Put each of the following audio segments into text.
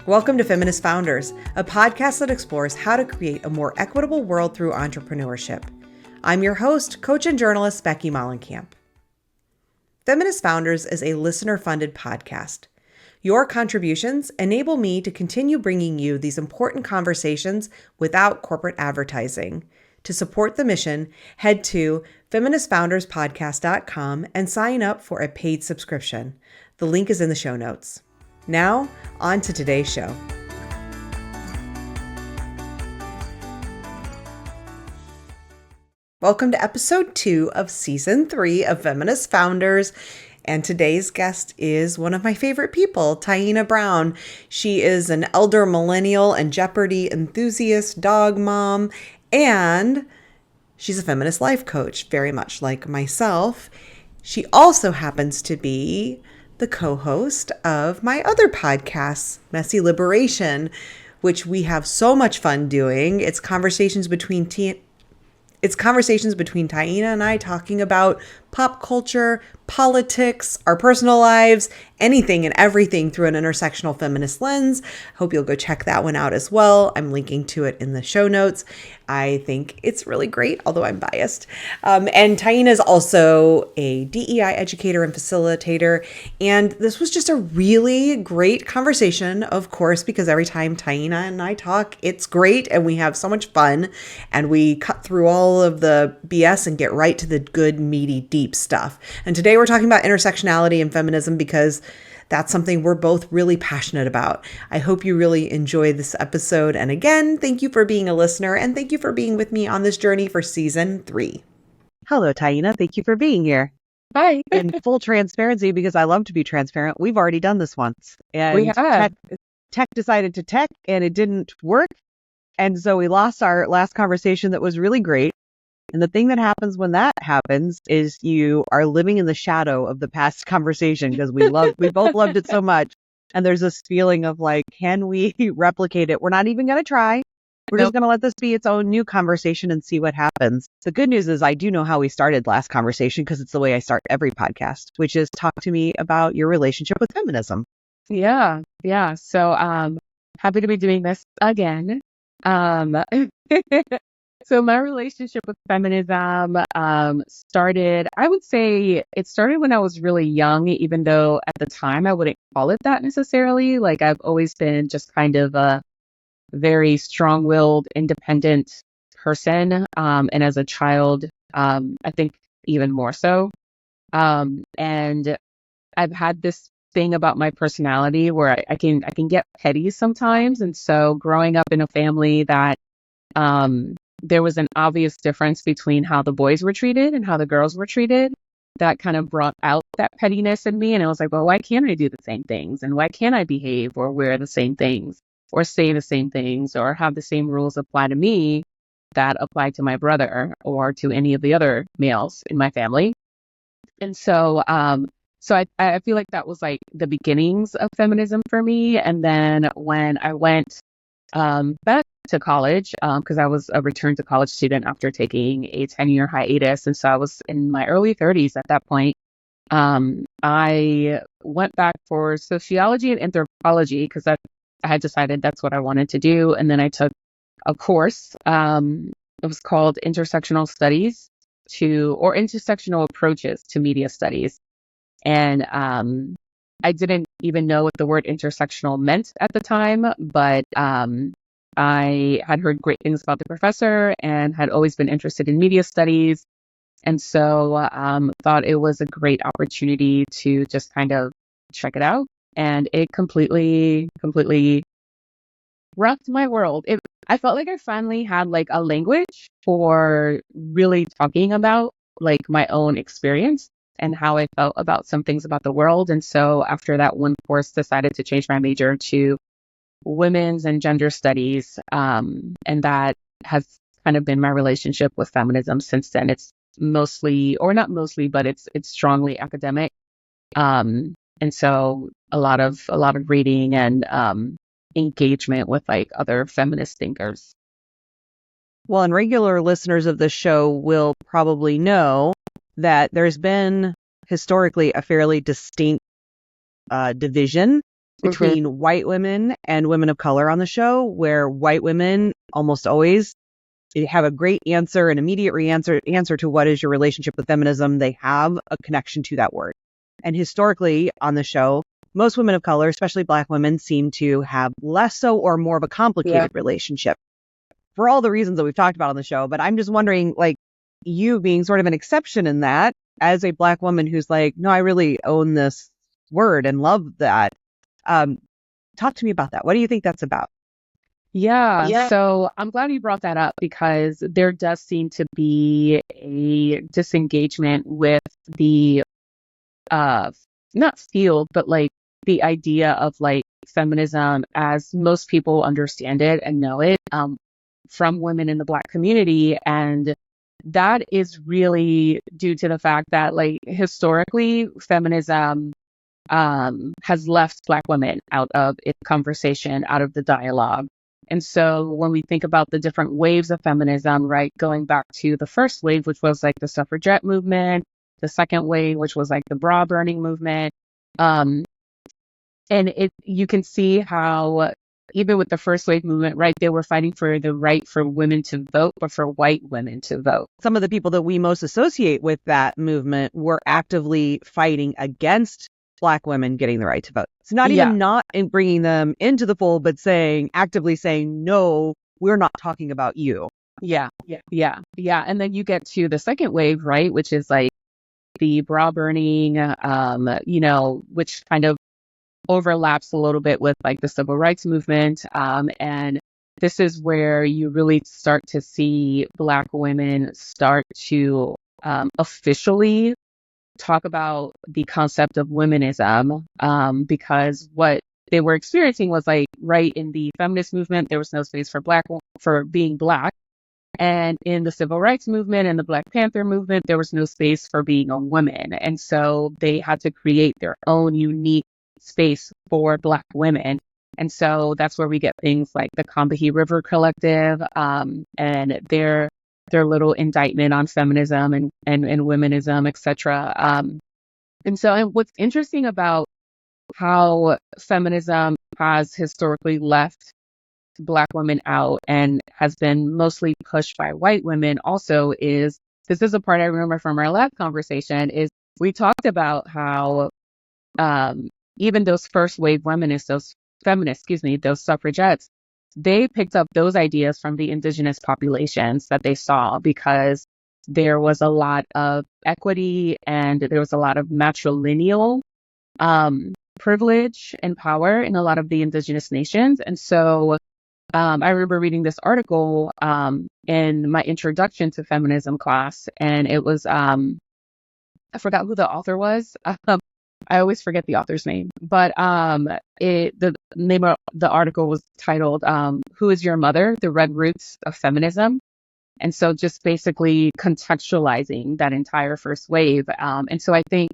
Welcome to Feminist Founders, a podcast that explores how to create a more equitable world through entrepreneurship. I'm your host, coach and journalist Becky Mollenkamp. Feminist Founders is a listener-funded podcast. Your contributions enable me to continue bringing you these important conversations without corporate advertising. To support the mission, head to feministfounderspodcast.com and sign up for a paid subscription. The link is in the show notes. Now, on to today's show. Welcome to episode 2 of season 3 of Feminist Founders. And today's guest is one of my favorite people, Taina Brown. She is an elder millennial and Jeopardy enthusiast, dog mom, and she's a feminist life coach, very much like myself. She also happens to be the co-host of my other podcast, Messy Liberation, which we have so much fun doing. It's conversations between Taina and I talking about pop culture, politics, our personal lives, anything and everything through an intersectional feminist lens. Hope you'll go check that one out as well. I'm linking to it in the show notes. I think it's really great, although I'm biased. And Taina is also a DEI educator and facilitator. And this was just a really great conversation, of course, because every time Taina and I talk, it's great and we have so much fun. And we cut through all of the BS and get right to the good, meaty, deep stuff. And today we're talking about intersectionality and feminism because that's something we're both really passionate about. I hope you really enjoy this episode. And again, thank you for being a listener and thank you for being with me on this journey for season 3. Hello, Taina. Thank you for being here. Hi. In full transparency, because I love to be transparent, we've already done this once. And we have. Tech decided to tech and it didn't work. And so we lost our last conversation that was really great. And the thing that happens when that happens is you are living in the shadow of the past conversation because we both loved it so much. And there's this feeling of like, can we replicate it? We're not even going to try. We're just going to let this be its own new conversation and see what happens. The good news is I do know how we started last conversation because it's the way I start every podcast, which is talk to me about your relationship with feminism. Yeah. So happy to be doing this again. So my relationship with feminism started, I would say it started when I was really young, even though at the time I wouldn't call it that necessarily. Like I've always been just kind of a very strong-willed, independent person. And as a child, I think even more so. And I've had this thing about my personality where I can get petty sometimes. And so growing up in a family that there was an obvious difference between how the boys were treated and how the girls were treated. That kind of brought out that pettiness in me. And I was like, well, why can't I do the same things? And why can't I behave or wear the same things or say the same things or have the same rules apply to me that apply to my brother or to any of the other males in my family? And so, I feel like that was like the beginnings of feminism for me. And then when I went back to college, because I was a return to college student after taking a 10-year hiatus. And so I was in my early 30s at that point. I went back for sociology and anthropology because I had decided that's what I wanted to do. And then I took a course. It was called Intersectional Studies or Intersectional Approaches to Media Studies. And I didn't even know what the word intersectional meant at the time, but I had heard great things about the professor and had always been interested in media studies. And so thought it was a great opportunity to just kind of check it out. And it completely rocked my world. I felt like I finally had like a language for really talking about like my own experience and how I felt about some things about the world. And so after that one course, decided to change my major to women's and gender studies. And that has kind of been my relationship with feminism since then. It's mostly, or not mostly, but it's strongly academic. And so a lot of reading and engagement with like other feminist thinkers. Well, and regular listeners of the show will probably know that there's been historically a fairly distinct division between white women and women of color on the show, where white women almost always have a great answer, an immediate answer to what is your relationship with feminism. They have a connection to that word. And historically on the show, most women of color, especially Black women, seem to have less so or more of a complicated relationship for all the reasons that we've talked about on the show. But I'm just wondering, like, you being sort of an exception in that, as a Black woman who's like, no, I really own this word and love that. Talk to me about that. What do you think that's about? Yeah, so I'm glad you brought that up because there does seem to be a disengagement with the not field, but like the idea of like feminism as most people understand it and know it from women in the Black community. And that is really due to the fact that like historically feminism has left Black women out of its conversation, out of the dialogue. And so when we think about the different waves of feminism, right, going back to the first wave, which was like the suffragette movement, the second wave, which was like the bra burning movement. And you can see how even with the first wave movement, right, they were fighting for the right for women to vote, but for white women to vote. Some of the people that we most associate with that movement were actively fighting against Black women getting the right to vote. So not even not in bringing them into the fold, but actively saying, no, we're not talking about you. Yeah. And then you get to the second wave, right, which is like the bra burning, which kind of overlaps a little bit with like the civil rights movement. And this is where you really start to see Black women start to officially talk about the concept of womanism, because what they were experiencing was like right in the feminist movement, there was no space for being Black. And in the civil rights movement and the Black Panther movement, there was no space for being a woman. And so they had to create their own unique space for Black women. And so that's where we get things like the Combahee River Collective, and their little indictment on feminism and womanism, etc. And what's interesting about how feminism has historically left Black women out and has been mostly pushed by white women also is, this is a part I remember from our last conversation, is we talked about how even those first wave feminists, those suffragettes, they picked up those ideas from the indigenous populations that they saw because there was a lot of equity and there was a lot of matrilineal privilege and power in a lot of the indigenous nations. And so I remember reading this article in my introduction to feminism class, and it was, I forgot who the author was. I always forget the author's name, but the name of the article was titled, Who is Your Mother? The Red Roots of Feminism. And so just basically contextualizing that entire first wave. And so I think,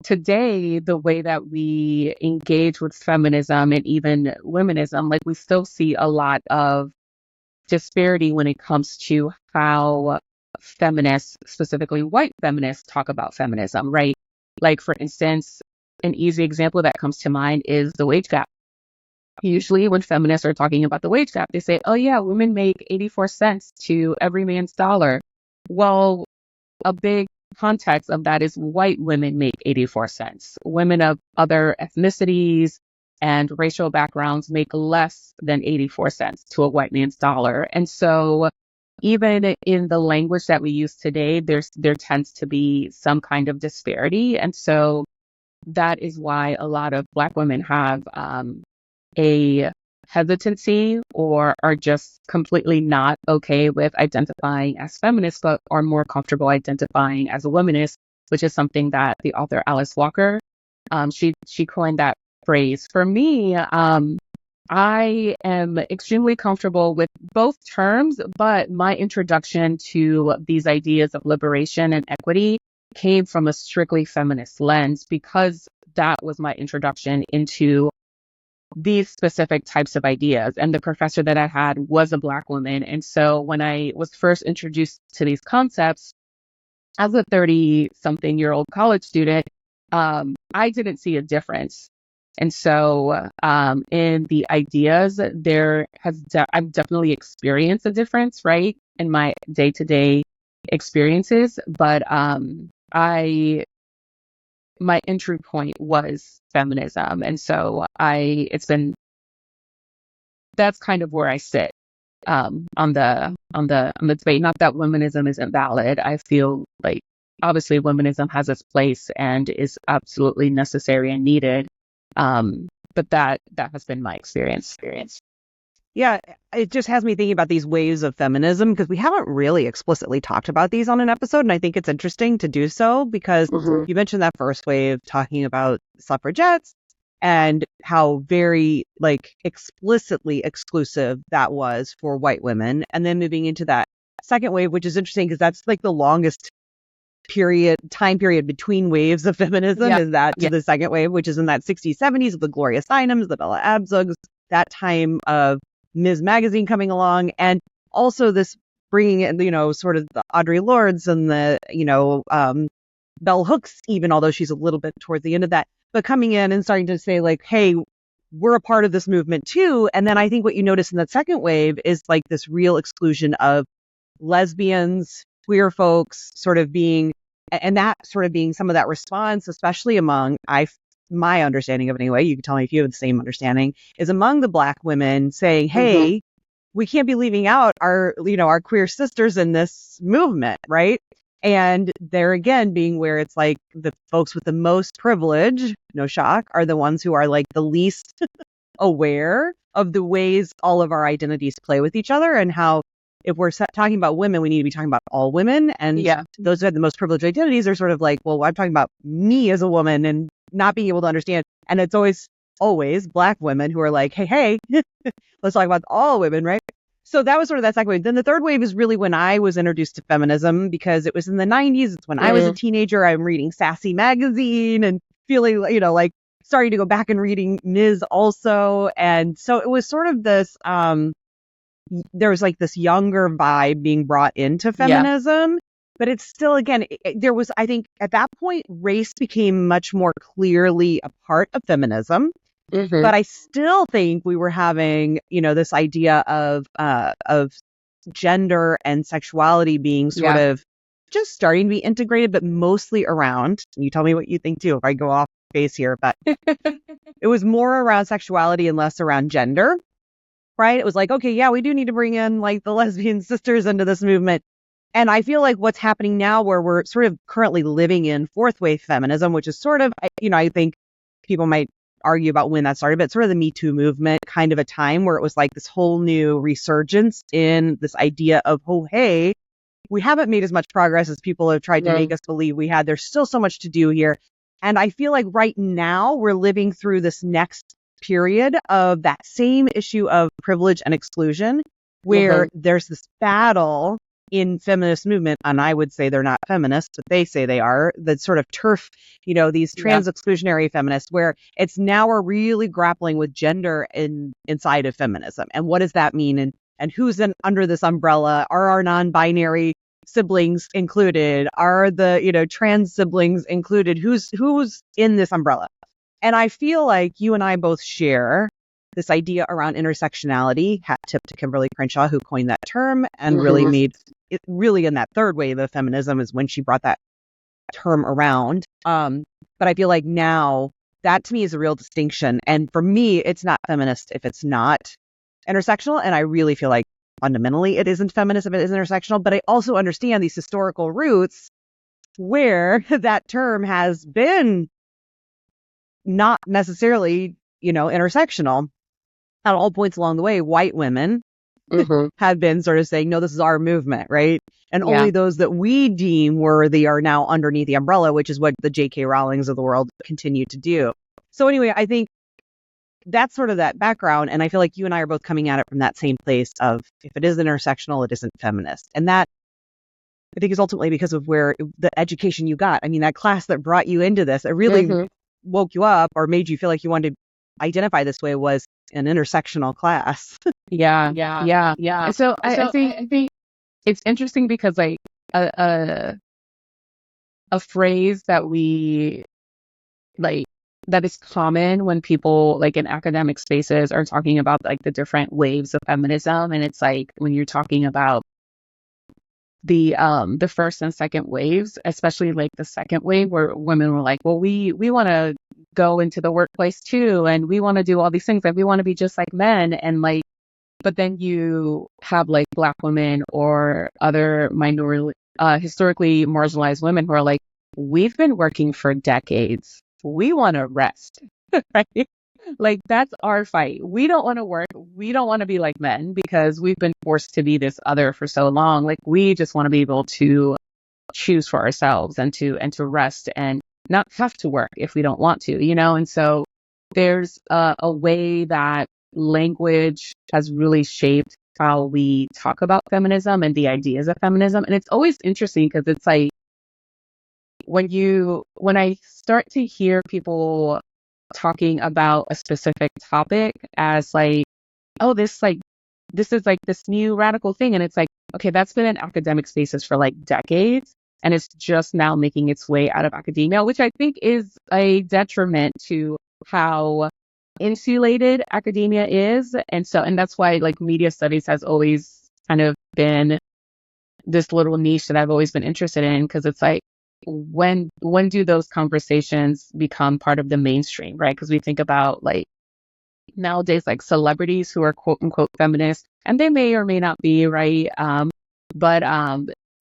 today, the way that we engage with feminism and even womanism, like we still see a lot of disparity when it comes to how feminists, specifically white feminists, talk about feminism, right? Like, for instance, an easy example that comes to mind is the wage gap. Usually when feminists are talking about the wage gap, they say, oh yeah, women make 84 cents to every man's dollar. Well, a big context of that is white women make 84 cents. Women of other ethnicities and racial backgrounds make less than 84 cents to a white man's dollar. And so even in the language that we use today, there tends to be some kind of disparity. And so that is why a lot of Black women have a hesitancy or are just completely not okay with identifying as feminists, but are more comfortable identifying as a womanist, which is something that the author Alice Walker, she coined that phrase. For me, I am extremely comfortable with both terms, but my introduction to these ideas of liberation and equity came from a strictly feminist lens because that was my introduction into these specific types of ideas. And the professor that I had was a Black woman. And so when I was first introduced to these concepts as a 30-something-year-old college student, I didn't see a difference And so, in the ideas, I've definitely experienced a difference, right, in my day-to-day experiences. But my entry point was feminism, and so that's kind of where I sit on the debate. Not that womanism isn't valid. I feel like obviously womanism has its place and is absolutely necessary and needed. But that has been my experience. Yeah, it just has me thinking about these waves of feminism because we haven't really explicitly talked about these on an episode. And I think it's interesting to do so because you mentioned that first wave talking about suffragettes and how very explicitly exclusive that was for white women. And then moving into that second wave, which is interesting because that's like the longest time period between waves of feminism is that to the second wave, which is in that 60s, 70s, the Gloria Steinems, the Bella Abzugs, that time of Ms. Magazine coming along, and also this bringing in, sort of the Audre Lordes and the, Bell Hooks, even although she's a little bit towards the end of that, but coming in and starting to say like, hey, we're a part of this movement too. And then I think what you notice in that second wave is like this real exclusion of lesbians, queer folks sort of being, and that sort of being some of that response, especially among, my understanding of it anyway, you can tell me if you have the same understanding, is among the Black women saying, hey, we can't be leaving out our queer sisters in this movement, right? And there again being where it's like the folks with the most privilege, no shock, are the ones who are like the least aware of the ways all of our identities play with each other, and how if we're talking about women, we need to be talking about all women. And those who have the most privileged identities are sort of like, well, I'm talking about me as a woman and not being able to understand. And it's always Black women who are like, hey, let's talk about all women, right? So that was sort of that second wave. Then the third wave is really when I was introduced to feminism, because it was in the 90s. It's when I was a teenager. I'm reading Sassy magazine and feeling, like starting to go back and reading Ms. also. And so it was sort of this, there was like this younger vibe being brought into feminism. But it's still, again, there was, I think at that point, race became much more clearly a part of feminism. But I still think we were having, this idea of gender and sexuality being sort of just starting to be integrated, but mostly around, and you tell me what you think too, if I go off base here, but it was more around sexuality and less around gender, right? It was like, okay, yeah, we do need to bring in like the lesbian sisters into this movement. And I feel like what's happening now, where we're sort of currently living in fourth wave feminism, which is sort of, I think people might argue about when that started, but sort of the Me Too movement, kind of a time where it was like this whole new resurgence in this idea of, oh, hey, we haven't made as much progress as people have tried to make us believe we had. There's still so much to do here. And I feel like right now we're living through this next period of that same issue of privilege and exclusion, where there's this battle in feminist movement, and I would say they're not feminists, but they say they are, the sort of turf, these trans exclusionary feminists, where it's now we're really grappling with gender inside of feminism. And what does that mean? And who's under this umbrella? Are our non-binary siblings included? Are the, trans siblings included? Who's in this umbrella? And I feel like you and I both share this idea around intersectionality. Hat tip to Kimberly Crenshaw, who coined that term and really made it really in that third wave of feminism is when she brought that term around. But I feel like now that to me is a real distinction. And for me, it's not feminist if it's not intersectional. And I really feel like fundamentally it isn't feminist if it is intersectional. But I also understand these historical roots where that term has been not necessarily, intersectional. At all points along the way, white women have been sort of saying, no, this is our movement, right? And only those that we deem worthy are now underneath the umbrella, which is what the J.K. Rowlings of the world continue to do. So anyway, I think that's sort of that background. And I feel like you and I are both coming at it from that same place of, if it is intersectional, it isn't feminist. And that, I think, is ultimately because of where the education you got. I mean, that class that brought you into this, it really woke you up or made you feel like you wanted to identify this way, was an intersectional class. Yeah. So I think it's interesting because like a phrase that we like that is common when people like in academic spaces are talking about like the different waves of feminism. And it's like when you're talking about the first and second waves, especially like the second wave where women were like, well, we want to go into the workplace too, and we want to do all these things, like we want to be just like men. And like, but then you have like Black women or other minority, historically marginalized women who are like, we've been working for decades. We want to rest, right? Like that's our fight. We don't want to work. We don't want to be like men because we've been forced to be this other for so long. Like we just want to be able to choose for ourselves and to rest and not have to work if we don't want to, you know? And so there's a way that language has really shaped how we talk about feminism and the ideas of feminism. And it's always interesting because it's like when I start to hear people talking about a specific topic as like, oh, this is like this new radical thing. And it's like, okay, that's been in academic spaces for like decades. And it's just now making its way out of academia, which I think is a detriment to how insulated academia is. And that's why like media studies has always kind of been this little niche that I've always been interested in, because it's like, when do those conversations become part of the mainstream, right? Because we think about like nowadays, like celebrities who are quote unquote feminists, and they may or may not be, right? But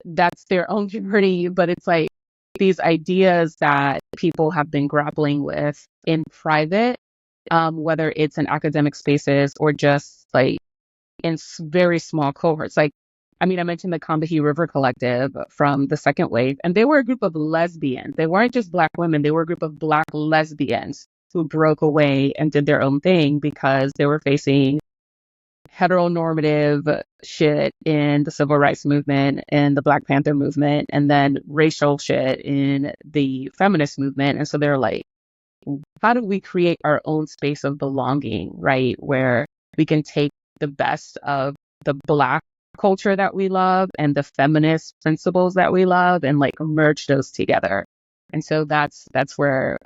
that's their own journey. But it's like these ideas that people have been grappling with in private, whether it's in academic spaces or just like in very small cohorts. Like, I mean, I mentioned the Combahee River Collective from the second wave, and they were a group of lesbians. They weren't just Black women. They were a group of Black lesbians who broke away and did their own thing because they were facing heteronormative shit in the civil rights movement and the Black Panther movement, and then racial shit in the feminist movement. And so they're like, how do we create our own space of belonging, right? Where we can take the best of the Black culture that we love and the feminist principles that we love and like merge those together. And so that's where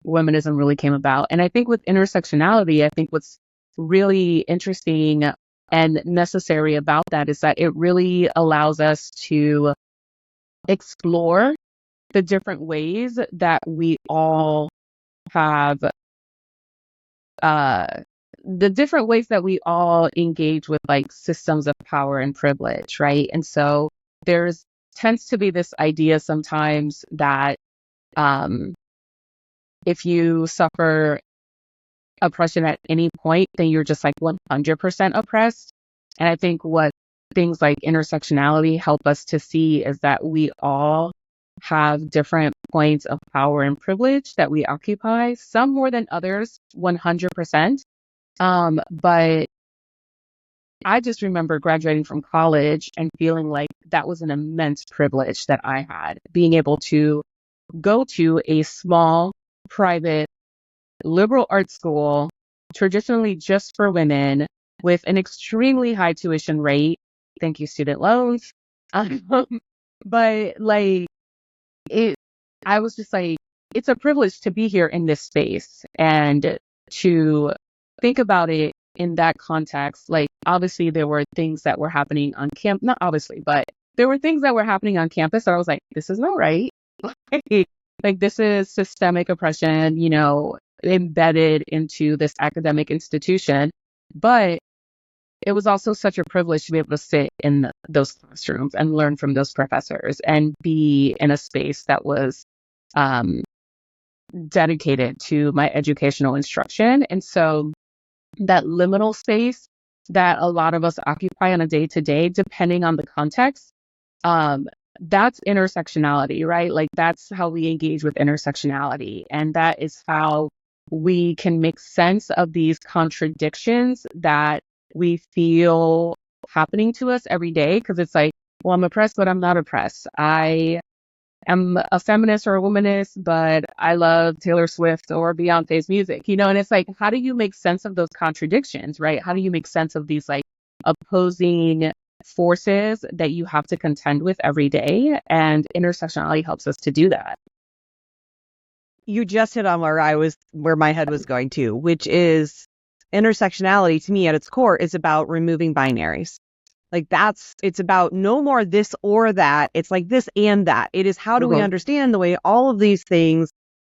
womanism really came about. And I think with intersectionality, I think what's really interesting and necessary about that is that it really allows us to explore the different ways that we all have the different ways that we all engage with like systems of power and privilege, right? And so there's tends to be this idea sometimes that if you suffer oppression at any point, then you're just like 100% oppressed. And I think what things like intersectionality help us to see is that we all have different points of power and privilege that we occupy, some more than others, 100%. But I just remember graduating from college and feeling like that was an immense privilege that I had, being able to go to a small, private, liberal arts school, traditionally just for women, with an extremely high tuition rate. Thank you, student loans. But like I was just like, it's a privilege to be here in this space and to think about it in that context. Like, obviously, there were things that were happening on camp, not obviously, but there were things that were happening on campus that I was like, this is not right. Like, this is systemic oppression, you know, embedded into this academic institution. But it was also such a privilege to be able to sit in those classrooms and learn from those professors and be in a space that was dedicated to my educational instruction. And so that liminal space that a lot of us occupy on a day-to-day, depending on the context, that's intersectionality, right? Like that's how we engage with intersectionality. And that is how we can make sense of these contradictions that we feel happening to us every day. Because it's like, well, I'm oppressed, but I'm not oppressed. I am a feminist or a womanist, but I love Taylor Swift or Beyonce's music, you know? And it's like, how do you make sense of those contradictions, right? How do you make sense of these like opposing forces that you have to contend with every day? And intersectionality helps us to do that. you just hit on where my head was going to, which is intersectionality to me at its core is about removing binaries. Like it's about no more this or that. It's like this and that. It is how do we understand the way all of these things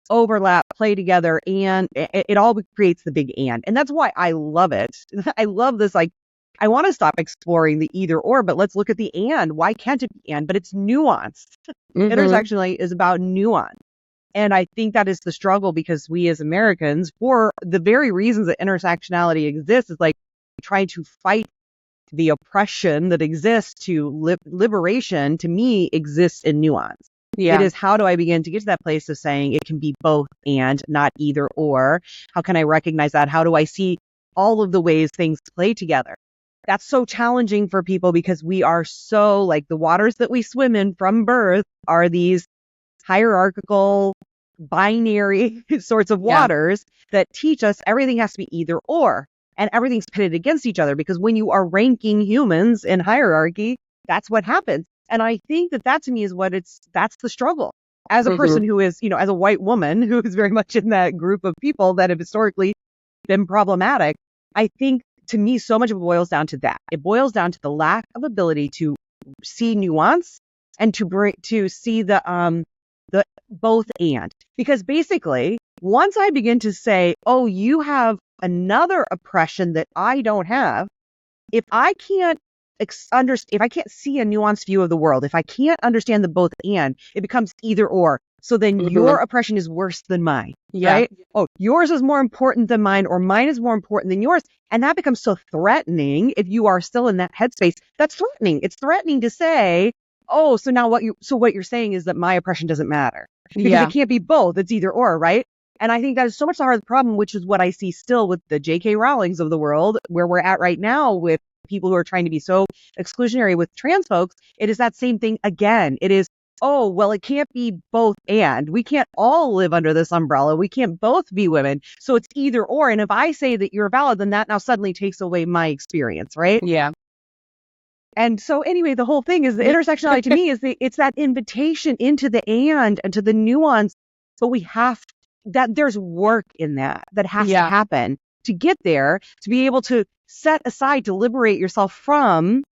overlap, play together, and it all creates the big and. And that's why I love it. I love this, like, I want to stop exploring the either or, but let's look at the and. Why can't it be and? But it's nuanced. Intersectionality is about nuance. And I think that is the struggle because we as Americans, for the very reasons that intersectionality exists, is like trying to fight the oppression that exists to liberation, to me, exists in nuance. Yeah. It is how do I begin to get to that place of saying it can be both and, not either or? How can I recognize that? How do I see all of the ways things play together? That's so challenging for people because we are so, like, the waters that we swim in from birth are these hierarchical, binary sorts of waters that teach us everything has to be either or. And everything's pitted against each other because when you are ranking humans in hierarchy, that's what happens. And I think that to me is that's the struggle. As a person who is, as a white woman who is very much in that group of people that have historically been problematic, I think to me, so much of it boils down to that. It boils down to the lack of ability to see nuance and to see the both and. Because basically, once I begin to say, oh, you have another oppression that I don't have, if I can't if I can't see a nuanced view of the world, if I can't understand the both and, it becomes either or. So then your oppression is worse than mine, right? Oh, yours is more important than mine, or mine is more important than yours. And that becomes so threatening if you are still in that headspace. That's threatening. It's threatening to say, oh, so now what you're saying is that my oppression doesn't matter. Because it can't be both. It's either or, right? And I think that is so much the hard problem, which is what I see still with the J.K. Rowlings of the world, where we're at right now with people who are trying to be so exclusionary with trans folks. It is that same thing again. It is, oh, well, it can't be both and. We can't all live under this umbrella. We can't both be women. So it's either or. And if I say that you're valid, then that now suddenly takes away my experience, right? Yeah. And so anyway, the whole thing is the intersectionality to me is it's that invitation into the and to the nuance. But we have that there's work in that has to happen to get there, to be able to set aside, to liberate yourself from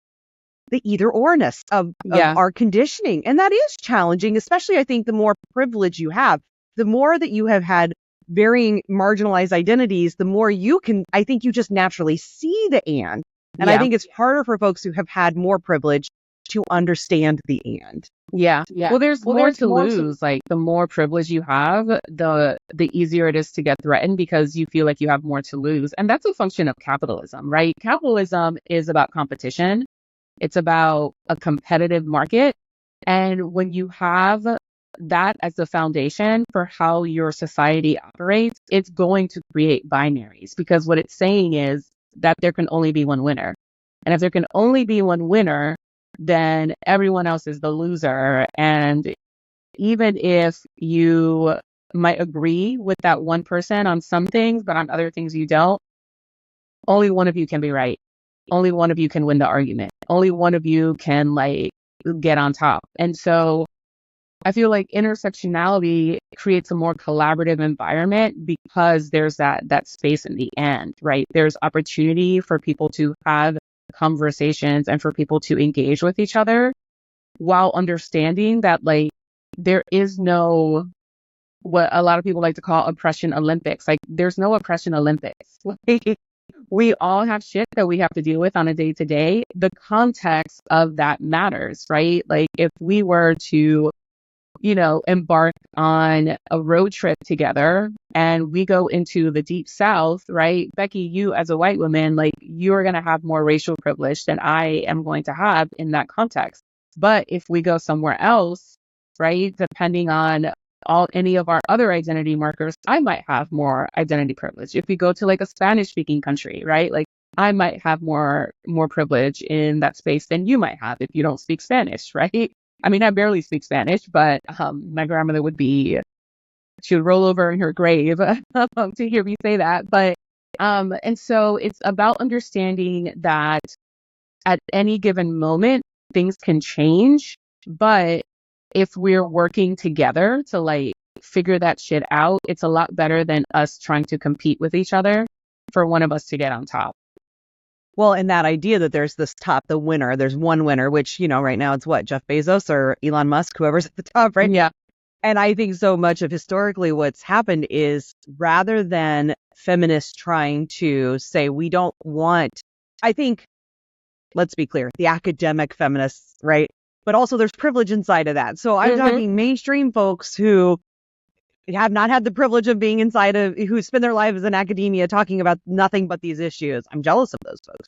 the either orness of our conditioning. And that is challenging, especially I think the more privilege you have, the more that you have had varying marginalized identities, the more you can, I think you just naturally see the and. And I think it's harder for folks who have had more privilege to understand the and. Yeah. Well, there's more to lose. Like the more privilege you have, the easier it is to get threatened because you feel like you have more to lose. And that's a function of capitalism, right? Capitalism is about competition. It's about a competitive market. And when you have that as the foundation for how your society operates, it's going to create binaries because what it's saying is that there can only be one winner. And if there can only be one winner, then everyone else is the loser. And even if you might agree with that one person on some things, but on other things you don't, only one of you can be right. Only one of you can win the argument. Only one of you can get on top. And so I feel like intersectionality creates a more collaborative environment because there's that space in the end, right? There's opportunity for people to have conversations and for people to engage with each other while understanding that there is no, what a lot of people like to call oppression Olympics. Like there's no oppression Olympics. We all have shit that we have to deal with on a day to day. The context of that matters, right? Like if we were to embark on a road trip together and we go into the deep South, right? Becky, you as a white woman, you're going to have more racial privilege than I am going to have in that context. But if we go somewhere else, right, depending on any of our other identity markers, I might have more identity privilege. If we go to a Spanish speaking country, right? I might have more privilege in that space than you might have if you don't speak Spanish, right? I mean, I barely speak Spanish, but my grandmother she would roll over in her grave to hear me say that. But, and so it's about understanding that at any given moment, things can change. But if we're working together to figure that shit out, it's a lot better than us trying to compete with each other for one of us to get on top. Well, and that idea that there's this top, the winner, there's one winner, which, right now it's what, Jeff Bezos or Elon Musk, whoever's at the top, right? Yeah. And I think so much of historically what's happened is rather than feminists trying to say, we don't want, I think, let's be clear, the academic feminists, right? But also there's privilege inside of that. So I'm talking mainstream folks who have not had the privilege of being inside of, who spend their lives in academia talking about nothing but these issues. I'm jealous of those folks.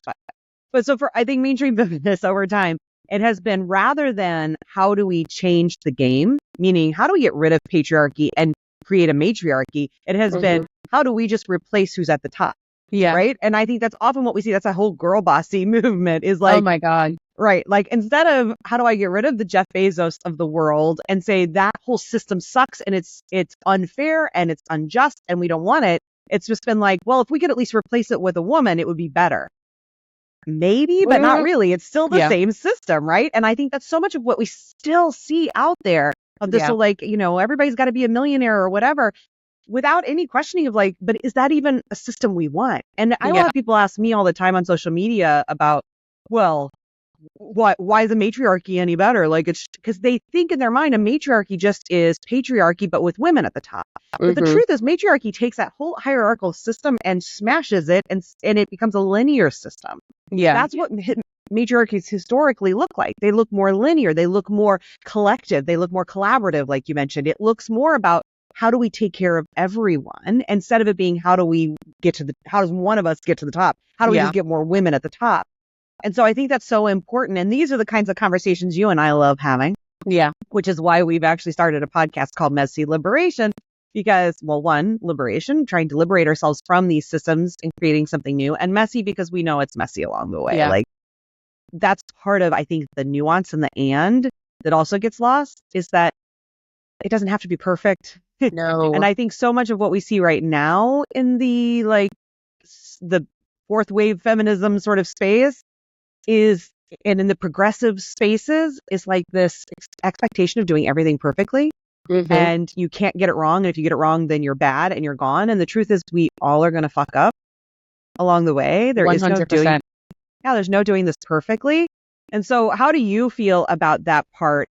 But so for, I think, mainstream feminists over time, it has been rather than how do we change the game, meaning how do we get rid of patriarchy and create a matriarchy? It has been how do we just replace who's at the top? Yeah. Right. And I think that's often what we see. That's a whole girl bossy movement is like, oh my God. Right. Like instead of how do I get rid of the Jeff Bezos of the world and say that whole system sucks and it's unfair and it's unjust and we don't want it. It's just been like, well, if we could at least replace it with a woman, it would be better. Maybe, but not really. It's still the same system. Right. And I think that's so much of what we still see out there of this. So like, everybody's got to be a millionaire or whatever without any questioning of like, but is that even a system we want? And I have people ask me all the time on social media about, well, why is a matriarchy any better? Like it's because they think in their mind a matriarchy just is patriarchy, but with women at the top. But the truth is matriarchy takes that whole hierarchical system and smashes it and it becomes a linear system. Yeah. That's what matriarchies historically look like. They look more linear. They look more collective. They look more collaborative, like you mentioned. It looks more about how do we take care of everyone instead of it being how does one of us get to the top? How do we just get more women at the top? And so I think that's so important. And these are the kinds of conversations you and I love having. Yeah. Which is why we've actually started a podcast called Messy Liberation. Because, well, one, liberation, trying to liberate ourselves from these systems and creating something new. And messy because we know it's messy along the way. Yeah. Like that's part of, I think, the nuance and the and that also gets lost is that it doesn't have to be perfect. No. And I think so much of what we see right now in the the fourth wave feminism sort of space is, and in the progressive spaces, is like this expectation of doing everything perfectly. And you can't get it wrong. And if you get it wrong, then you're bad and you're gone. And the truth is we all are going to fuck up along the way. There 100%. is no doing. Yeah, there's no doing this perfectly. And so how do you feel about that part?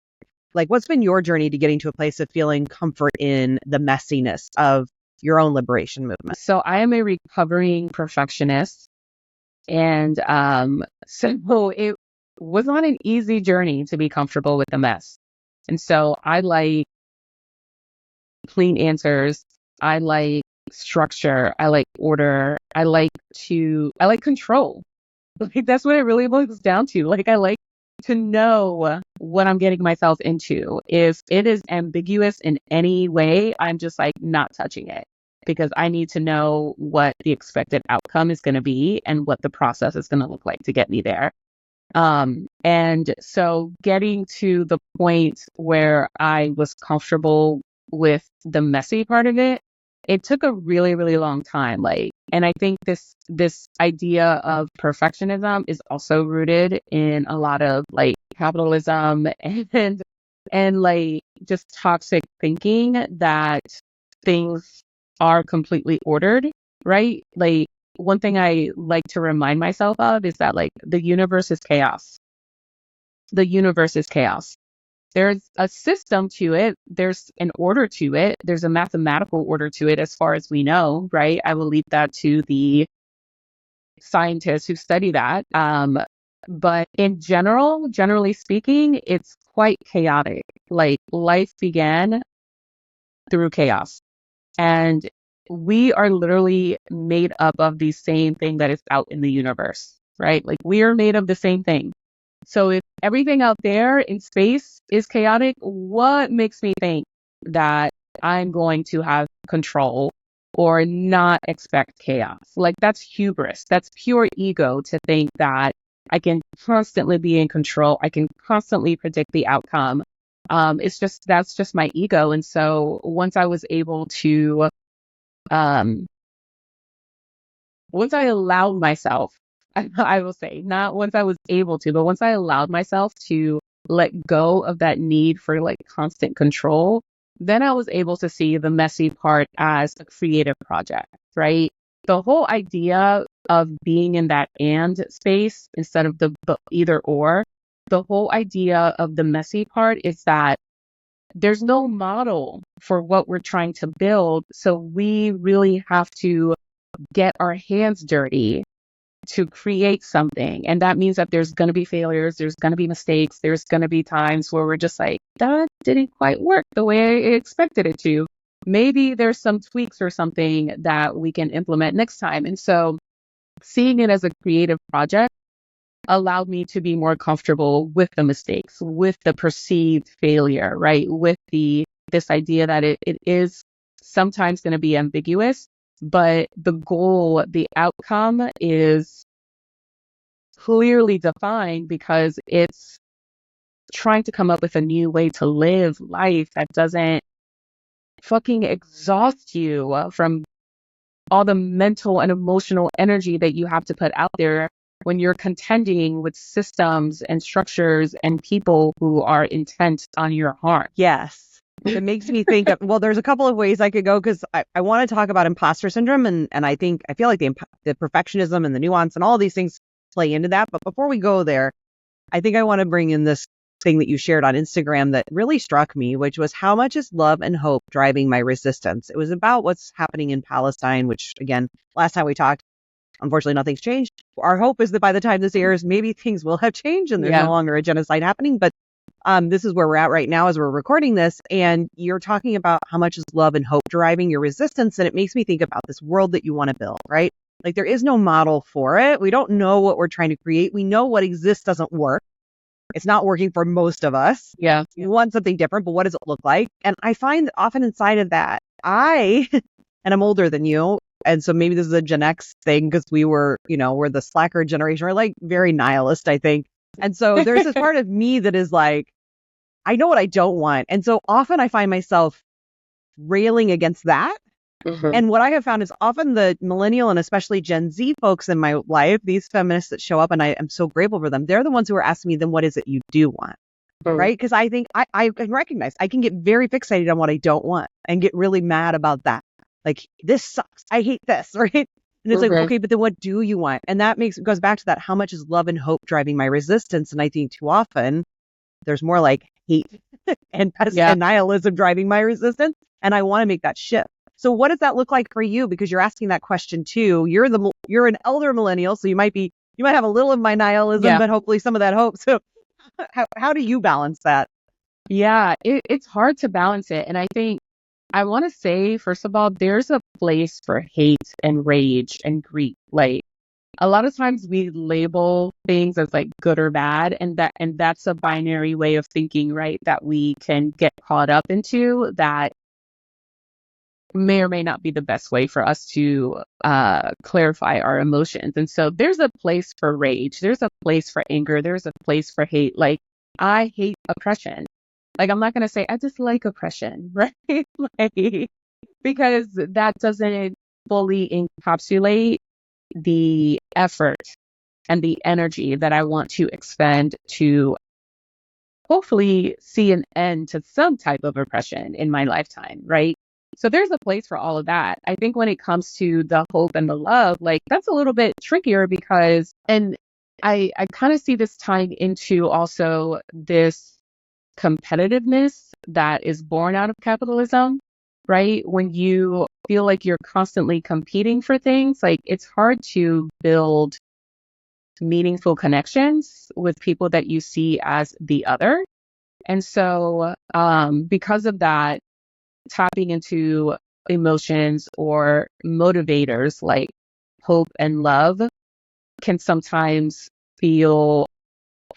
Like, what's been your journey to getting to a place of feeling comfort in the messiness of your own liberation movement? So I am a recovering perfectionist. And so it was not an easy journey to be comfortable with the mess. And so I like clean answers. I like structure. I like order. I like control. Like that's what it really boils down to. Like I like to know what I'm getting myself into. If it is ambiguous in any way, I'm just like not touching it because I need to know what the expected outcome is going to be and what the process is going to look like to get me there. And so getting to the point where I was comfortable with the messy part of it, it took a really, really long time. And I think this idea of perfectionism is also rooted in a lot of capitalism and just toxic thinking that things are completely ordered, right? One thing I like to remind myself of is that the universe is chaos. The universe is chaos. There's a system to it. There's an order to it. There's a mathematical order to it as far as we know, right? I will leave that to the scientists who study that. But in generally speaking, it's quite chaotic. Life began through chaos. And we are literally made up of the same thing that is out in the universe, right? We are made of the same thing. So if everything out there in space is chaotic, what makes me think that I'm going to have control or not expect chaos? That's hubris. That's pure ego to think that I can constantly be in control. I can constantly predict the outcome. That's just my ego. And so once I was able to, once I allowed myself, I will say, not once I was able to, but once I allowed myself to let go of that need for constant control, then I was able to see the messy part as a creative project, right? The whole idea of being in that and space instead of the either or, the whole idea of the messy part is that there's no model for what we're trying to build. So we really have to get our hands dirty to create something. And that means that there's going to be failures, there's going to be mistakes, there's going to be times where we're just like, that didn't quite work the way I expected it to. Maybe there's some tweaks or something that we can implement next time. And so seeing it as a creative project allowed me to be more comfortable with the mistakes, with the perceived failure, right? With this idea that it is sometimes going to be ambiguous, but the goal, the outcome is clearly defined because it's trying to come up with a new way to live life that doesn't fucking exhaust you from all the mental and emotional energy that you have to put out there when you're contending with systems and structures and people who are intent on your harm. Yes. It makes me think of, well, there's a couple of ways I could go because I want to talk about imposter syndrome. And I feel like the perfectionism and the nuance and all of these things play into that. But before we go there, I think I want to bring in this thing that you shared on Instagram that really struck me, which was how much is love and hope driving my resistance? It was about what's happening in Palestine, which again, last time we talked, unfortunately, nothing's changed. Our hope is that by the time this airs, maybe things will have changed and there's no longer a genocide happening. But this is where we're at right now as we're recording this. And you're talking about how much is love and hope driving your resistance. And it makes me think about this world that you want to build, right? Like there is no model for it. We don't know what we're trying to create. We know what exists doesn't work. It's not working for most of us. Yeah. You want something different, but what does it look like? And I find that often inside of that, and I'm older than you, and so maybe this is a Gen X thing because we're the slacker generation. We're like very nihilist, I think. And so there's this part of me that is like, I know what I don't want. And so often I find myself railing against that. Mm-hmm. And what I have found is often the millennial and especially Gen Z folks in my life, these feminists that show up, and I am so grateful for them, they're the ones who are asking me, then what is it you do want? Mm-hmm. Right? Because I think I can recognize I can get very fixated on what I don't want and get really mad about that. Like, this sucks. I hate this, right? And it's like, okay, but then what do you want? And that goes back to that, how much is love and hope driving my resistance? And I think too often there's more like hate and nihilism driving my resistance. And I want to make that shift. So what does that look like for you? Because you're asking that question too. You're an elder millennial, so you might have a little of my nihilism, but hopefully some of that hope. So how do you balance that? Yeah, it's hard to balance it. And I think I want to say, first of all, there's a place for hate and rage and grief. Like a lot of times we label things as like good or bad, and that's a binary way of thinking, right? That we can get caught up into that may or may not be the best way for us to clarify our emotions. And so there's a place for rage. There's a place for anger. There's a place for hate. Like, I hate oppression. Like, I'm not going to say I dislike oppression, right? Like, because that doesn't fully encapsulate the effort and the energy that I want to expend to hopefully see an end to some type of oppression in my lifetime, right? So there's a place for all of that. I think when it comes to the hope and the love, like that's a little bit trickier because, and I kind of see this tying into also this competitiveness that is born out of capitalism, right? When you feel like you're constantly competing for things, like it's hard to build meaningful connections with people that you see as the other. And so because of that, tapping into emotions or motivators like hope and love can sometimes feel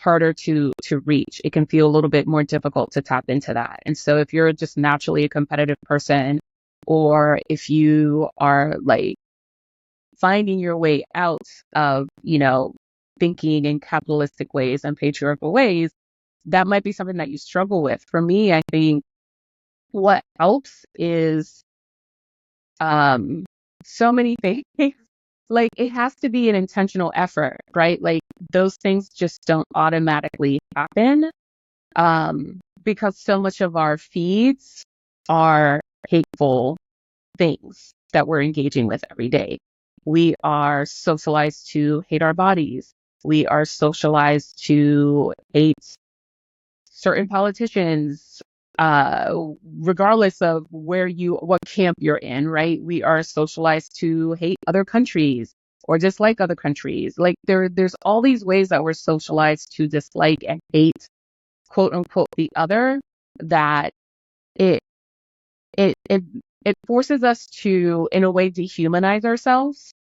harder to reach. It can feel a little bit more difficult to tap into that. And so if you're just naturally a competitive person, or if you are like finding your way out of, thinking in capitalistic ways and patriarchal ways, that might be something that you struggle with. For me, I think what helps is so many things. Like, it has to be an intentional effort, right? Like, those things just don't automatically happen because so much of our feeds are hateful things that we're engaging with every day. We are socialized to hate our bodies. We are socialized to hate certain politicians, regardless of what camp you're in, right? We are socialized to hate other countries or dislike other countries. Like there's all these ways that we're socialized to dislike and hate, quote unquote, the other, that it it it it forces us to, in a way, dehumanize ourselves.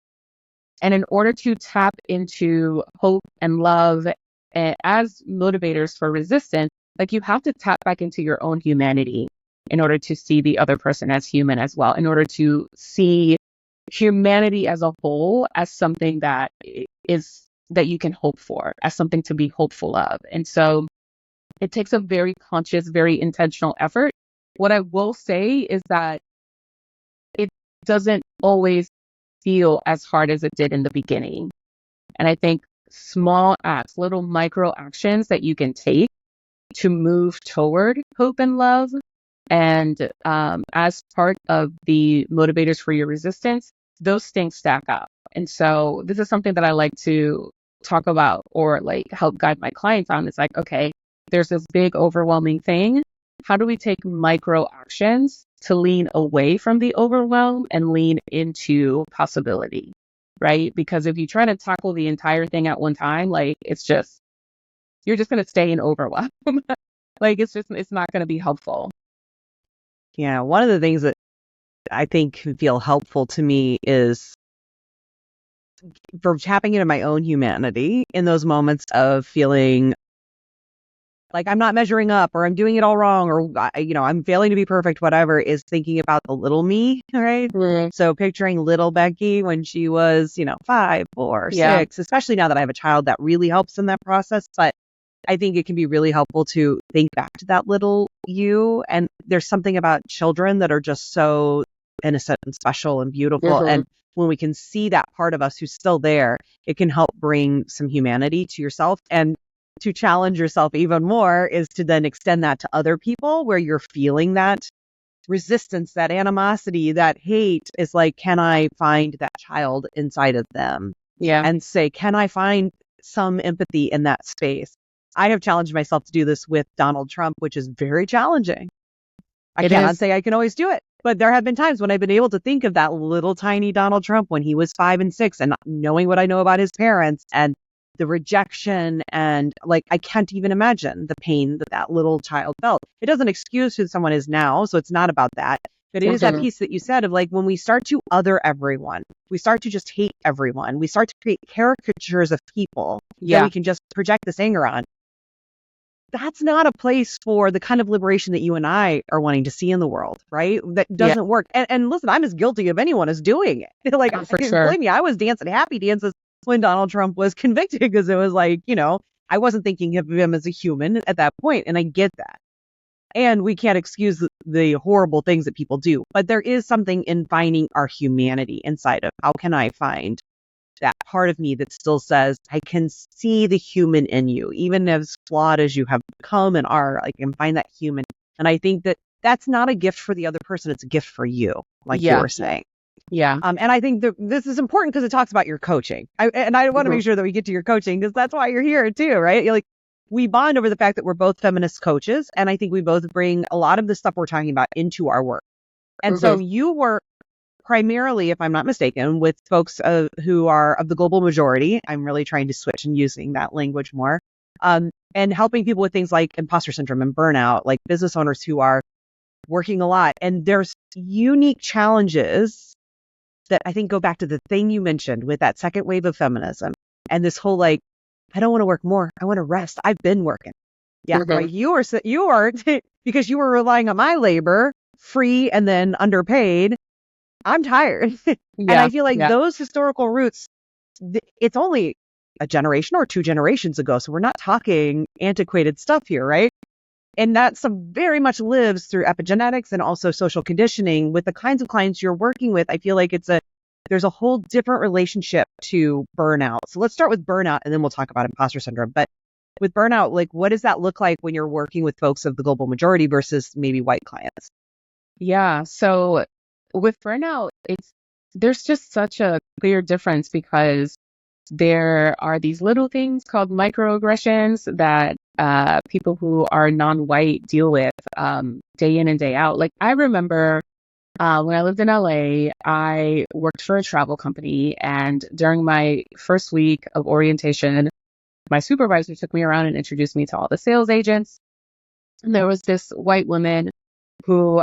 And in order to tap into hope and love as motivators for resistance, like, you have to tap back into your own humanity in order to see the other person as human as well, in order to see humanity as a whole as something that you can hope for, as something to be hopeful of. And so it takes a very conscious, very intentional effort. What I will say is that it doesn't always feel as hard as it did in the beginning. And I think small acts, little micro actions that you can take to move toward hope and love, and as part of the motivators for your resistance, those things stack up. And so this is something that I like to talk about, or like help guide my clients on. It's like, okay, there's this big overwhelming thing. How do we take micro actions to lean away from the overwhelm and lean into possibility, right? Because if you try to tackle the entire thing at one time, like, you're just going to stay in overwhelm. Like, it's not going to be helpful. Yeah, one of the things that I think can feel helpful to me is for tapping into my own humanity in those moments of feeling like I'm not measuring up, or I'm doing it all wrong, or I'm failing to be perfect, whatever, is thinking about the little me, right? Mm-hmm. So picturing little Becky when she was, 5, 4, 6, especially now that I have a child, that really helps in that process. But I think it can be really helpful to think back to that little you. And there's something about children that are just so innocent and special and beautiful. Mm-hmm. And when we can see that part of us who's still there, it can help bring some humanity to yourself. And to challenge yourself even more is to then extend that to other people where you're feeling that resistance, that animosity, that hate. Is like, can I find that child inside of them? Yeah. And say, can I find some empathy in that space? I have challenged myself to do this with Donald Trump, which is very challenging. I cannot say I can always do it, but there have been times when I've been able to think of that little tiny Donald Trump when he was 5 and 6, and knowing what I know about his parents and the rejection, and like, I can't even imagine the pain that little child felt. It doesn't excuse who someone is now, so it's not about that. But it is that piece that you said of, like, when we start to other everyone, we start to just hate everyone, we start to create caricatures of people that we can just project this anger on. That's not a place for the kind of liberation that you and I are wanting to see in the world, right? That doesn't work. And listen, I'm as guilty of anyone as doing it. Like, for sure. Believe me, I was dancing happy dances when Donald Trump was convicted, because it was like, I wasn't thinking of him as a human at that point, and I get that. And we can't excuse the horrible things that people do, but there is something in finding our humanity inside of, how can I find that part of me that still says, I can see the human in you, even as flawed as you have become and are, I can find that human. And I think that that's not a gift for the other person, it's a gift for you, like you were saying. Yeah. And I think this is important because it talks about your coaching. I want to make sure that we get to your coaching, because that's why you're here too, right? You're like, we bond over the fact that we're both feminist coaches. And I think we both bring a lot of the stuff we're talking about into our work. And so you work primarily, if I'm not mistaken, with folks who are of the global majority. I'm really trying to switch and using that language more. And helping people with things like imposter syndrome and burnout, like business owners who are working a lot. And there's unique challenges that I think go back to the thing you mentioned with that second wave of feminism and this whole, like, I don't want to work more, I want to rest. I've been working. Yeah, right. You are because you were relying on my labor, free and then underpaid. I'm tired. And I feel like those historical roots, it's only a generation or 2 generations ago. So we're not talking antiquated stuff here, right? And that some very much lives through epigenetics and also social conditioning with the kinds of clients you're working with. I feel like there's a whole different relationship to burnout. So let's start with burnout, and then we'll talk about imposter syndrome. But with burnout, like, what does that look like when you're working with folks of the global majority versus maybe white clients? Yeah. So with burnout, there's just such a clear difference because there are these little things called microaggressions that people who are non-white deal with day in and day out. Like I remember when I lived in LA, I worked for a travel company, and during my first week of orientation, my supervisor took me around and introduced me to all the sales agents. And there was this white woman who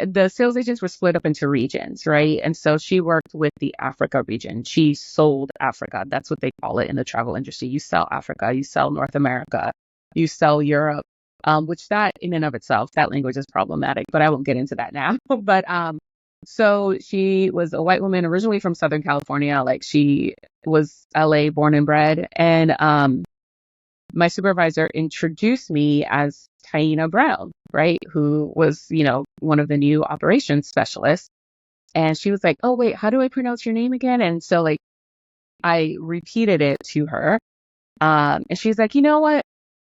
the sales agents were split up into regions, right? And so she worked with the Africa region. She sold Africa. That's what they call it in the travel industry. You sell Africa, you sell North America, you sell Europe, which that in and of itself, that language is problematic, but I won't get into that now. But so she was a white woman originally from Southern California. Like she was LA born and bred. And my supervisor introduced me as Taina Brown, right? Who was, one of the new operations specialists. And she was like, oh, wait, how do I pronounce your name again? And so like, I repeated it to her. And she's like, you know what?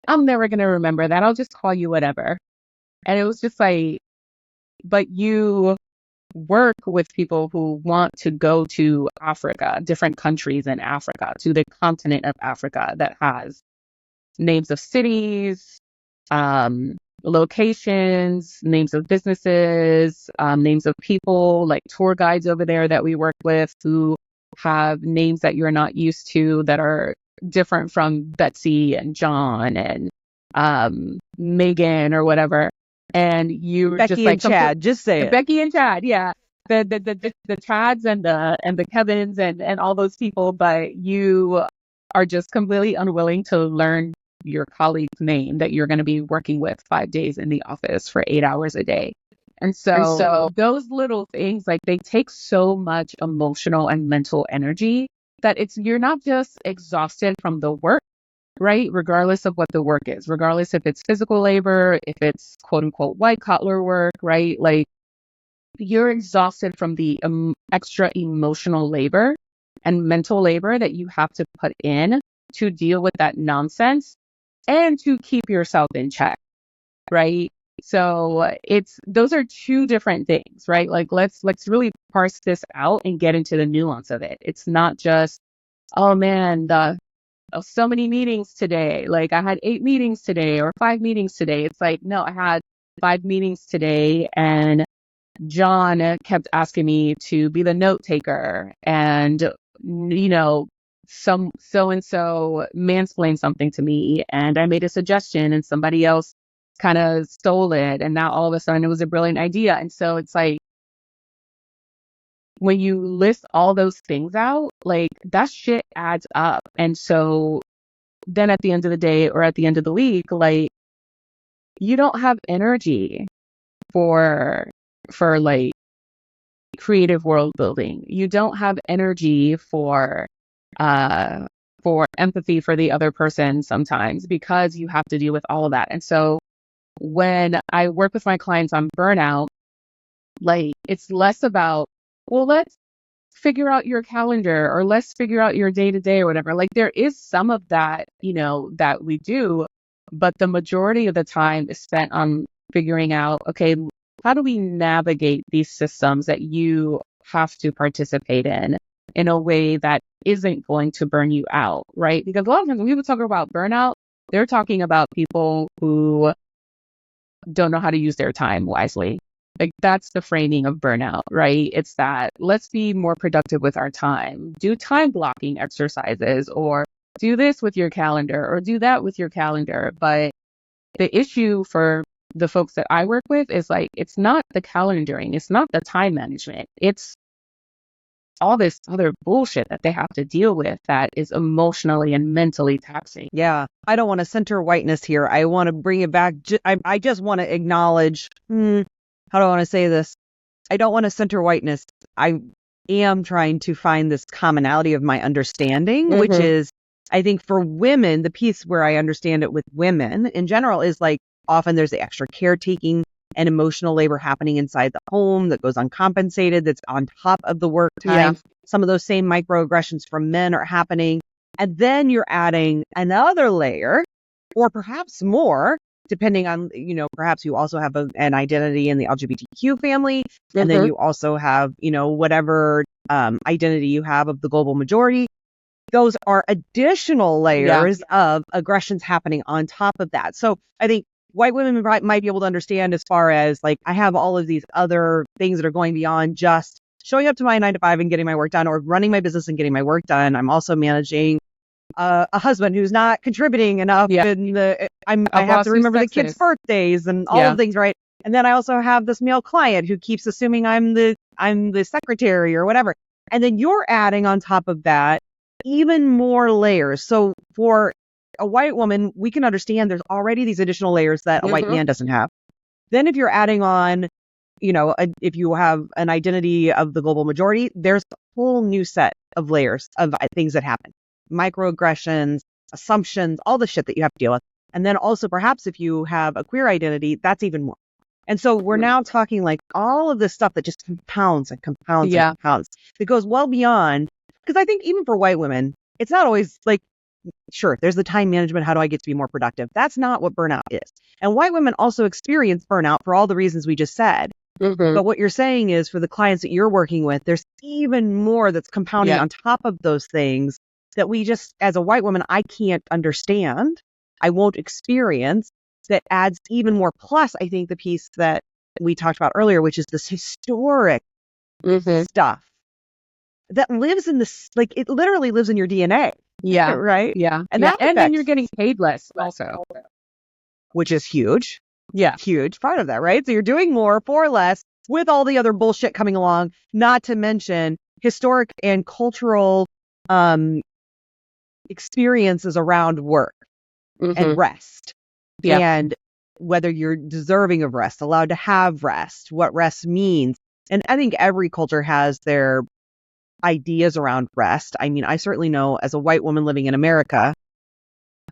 I'm never going to remember that. I'll just call you whatever. And it was just like, but you work with people who want to go to Africa, different countries in Africa, to the continent of Africa that has names of cities, locations, names of businesses, names of people, like tour guides over there that we work with who have names that you're not used to that are different from Betsy and John and Megan or whatever. And you Becky just like and Chad, just say it. Becky and Chad, yeah. The Chads and the Kevins and all those people, but you are just completely unwilling to learn your colleague's name that you're going to be working with 5 days in the office for 8 hours a day. And so those little things, like they take so much emotional and mental energy that you're not just exhausted from the work, right? Regardless of what the work is, regardless if it's physical labor, if it's quote unquote white collar work, right? Like you're exhausted from the extra emotional labor and mental labor that you have to put in to deal with that nonsense and to keep yourself in check, right? So those are two different things, right? Like let's really parse this out and get into the nuance of it. It's not just, oh man, so many meetings today. Like I had 8 meetings today or 5 meetings today. It's like, no, I had 5 meetings today and John kept asking me to be the note taker and, some so-and-so mansplained something to me and I made a suggestion and somebody else kind of stole it. And now all of a sudden it was a brilliant idea. And so it's like, when you list all those things out, like that shit adds up. And so then at the end of the day or at the end of the week, like you don't have energy for like creative world building. You don't have energy for empathy for the other person sometimes because you have to deal with all of that. And so when I work with my clients on burnout, like it's less about, well, let's figure out your calendar or let's figure out your day to day or whatever. Like there is some of that, that we do, but the majority of the time is spent on figuring out, okay, how do we navigate these systems that you have to participate in a way that isn't going to burn you out, right? Because a lot of times when people talk about burnout, they're talking about people who don't know how to use their time wisely. Like that's the framing of burnout, right? It's that let's be more productive with our time, do time blocking exercises or do this with your calendar or do that with your calendar. But the issue for the folks that I work with is like, it's not the calendaring. It's not the time management. It's all this other bullshit that they have to deal with that is emotionally and mentally taxing. Yeah. I don't want to center whiteness here. I want to bring it back. I just want to acknowledge, how do I want to say this? I don't want to center whiteness. I am trying to find this commonality of my understanding, which is, I think for women, the piece where I understand it with women in general is like often there's the extra caretaking and emotional labor happening inside the home that goes uncompensated, that's on top of the work time. Yeah. Some of those same microaggressions from men are happening. And then you're adding another layer, or perhaps more, depending on, perhaps you also have an identity in the LGBTQ family, and then you also have, whatever identity you have of the global majority. Those are additional layers of aggressions happening on top of that. So I think white women might be able to understand as far as like, I have all of these other things that are going beyond just showing up to my 9 to 5 and getting my work done, or running my business and getting my work done. I'm also managing a husband who's not contributing enough. And I have to remember the kids' birthdays and all of things, right? And then I also have this male client who keeps assuming I'm the secretary or whatever. And then you're adding on top of that even more layers. So for a white woman, we can understand there's already these additional layers that a white man doesn't have. Then if you're adding on, if you have an identity of the global majority, there's a whole new set of layers of things that happen. Microaggressions, assumptions, all the shit that you have to deal with. And then also perhaps if you have a queer identity, that's even more. And so we're now talking like all of this stuff that just compounds and compounds and compounds. It goes well beyond, because I think even for white women, it's not always like, sure, there's the time management. How do I get to be more productive? That's not what burnout is. And white women also experience burnout for all the reasons we just said. But what you're saying is for the clients that you're working with, there's even more that's compounding on top of those things that we just, as a white woman, I can't understand. I won't experience. That adds even more. Plus, I think the piece that we talked about earlier, which is this historic stuff that lives in this, like it literally lives in your DNA. Yeah. Right? Yeah. And and then you're getting paid less also. Which is huge. Yeah. Huge part of that, right? So you're doing more for less with all the other bullshit coming along, not to mention historic and cultural experiences around work and rest. And whether you're deserving of rest, allowed to have rest, what rest means. And I think every culture has their ideas around rest. I mean, I certainly know as a white woman living in America,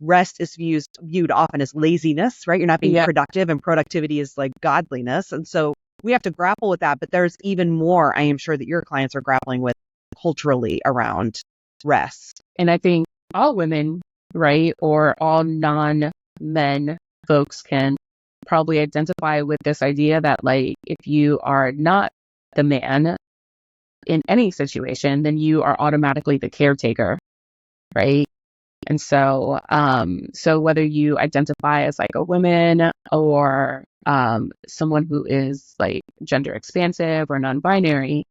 rest is viewed often as laziness, right? You're not being productive, and productivity is like godliness. And so we have to grapple with that. But there's even more, I am sure, that your clients are grappling with culturally around rest. And I think all women, right, or all non-men folks can probably identify with this idea that, like, if you are not the man in any situation, then you are automatically the caretaker, right? And so, so whether you identify as like a woman or someone who is like gender expansive or non-binary,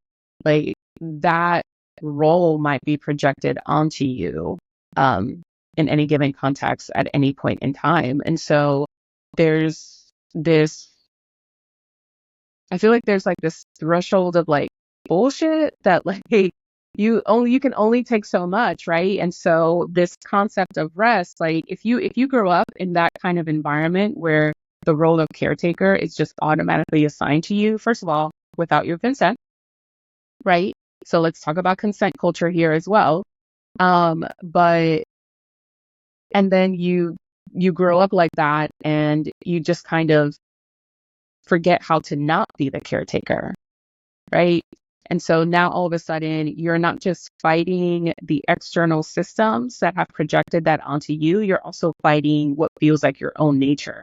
like that role might be projected onto you in any given context at any point in time. And so there's this, I feel like there's like this threshold of like bullshit that like you can only take so much, right? And so this concept of rest, like if you grow up in that kind of environment where the role of caretaker is just automatically assigned to you, first of all, without your consent, right? So let's talk about consent culture here as well. But and then you grow up like that and you just kind of forget how to not be the caretaker, right? And so now all of a sudden, you're not just fighting the external systems that have projected that onto you, you're also fighting what feels like your own nature.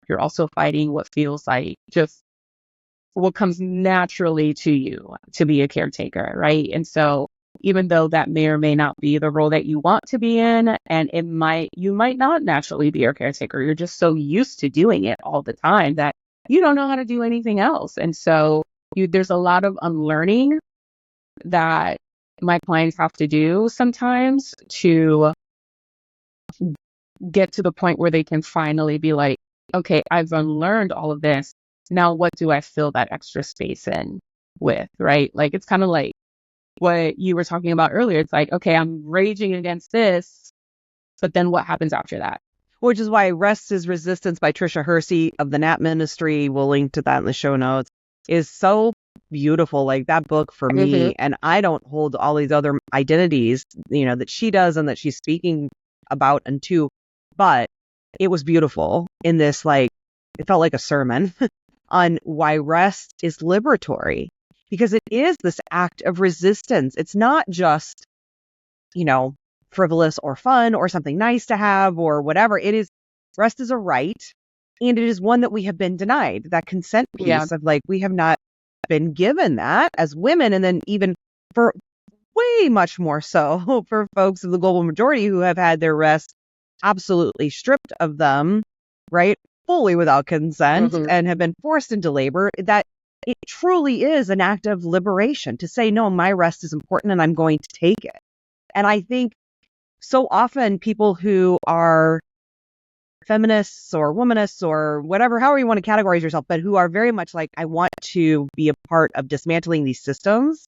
You're also fighting what feels like just what comes naturally to you to be a caretaker, right? And so even though that may or may not be the role that you want to be in, and you might not naturally be a caretaker, you're just so used to doing it all the time that you don't know how to do anything else. And so there's a lot of unlearning that my clients have to do sometimes to get to the point where they can finally be like, okay, I've unlearned all of this. Now, what do I fill that extra space in with, right? Like, it's kind of like what you were talking about earlier. It's like, okay, I'm raging against this, but then what happens after that? Which is why Rest is Resistance by Tricia Hersey of the Nat Ministry, we'll link to that in the show notes, is so beautiful. Like that book for me, and I don't hold all these other identities, that she does and that she's speaking about and to, but it was beautiful in this, like, it felt like a sermon on why rest is liberatory, because it is this act of resistance. It's not just, frivolous or fun or something nice to have or whatever. Rest is a right. And it is one that we have been denied, that consent piece of like, we have not been given that as women. And then even for way much more so for folks of the global majority who have had their rest absolutely stripped of them, right? Fully without consent and have been forced into labor, that it truly is an act of liberation to say, no, my rest is important and I'm going to take it. And I think so often people who are feminists or womanists or whatever, however you want to categorize yourself, but who are very much like, I want to be a part of dismantling these systems,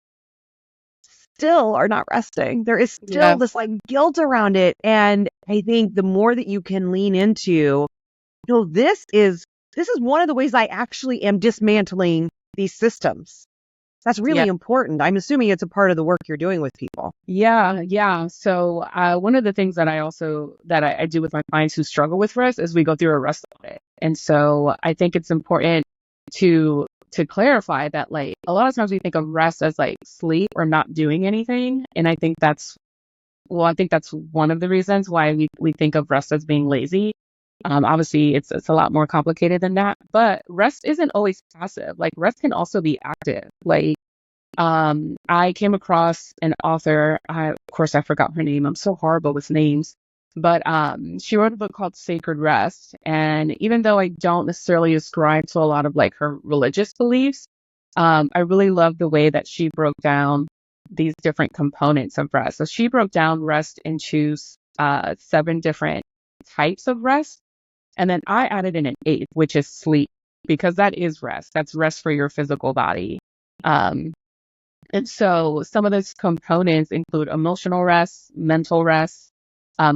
still are not resting. There is still this like guilt around it. And I think the more that you can lean into, this is one of the ways I actually am dismantling these systems. That's really important. I'm assuming it's a part of the work you're doing with people. Yeah. So one of the things that I do with my clients who struggle with rest is we go through a rest audit. And so I think it's important to clarify that like a lot of times we think of rest as like sleep or not doing anything. And I think that's one of the reasons why we think of rest as being lazy. Obviously it's a lot more complicated than that, but rest isn't always passive. Like rest can also be active. Like, I came across an author, of course I forgot her name. I'm so horrible with names, but, she wrote a book called Sacred Rest. And even though I don't necessarily ascribe to a lot of like her religious beliefs, I really love the way that she broke down these different components of rest. So she broke down rest into, 7 different types of rest. And then I added in an 8th, which is sleep, because that is rest. That's rest for your physical body. And so some of those components include emotional rest, mental rest,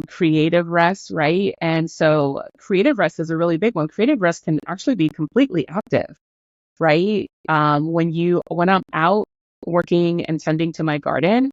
creative rest, right? And so creative rest is a really big one. Creative rest can actually be completely active, right? When I'm out working and tending to my garden,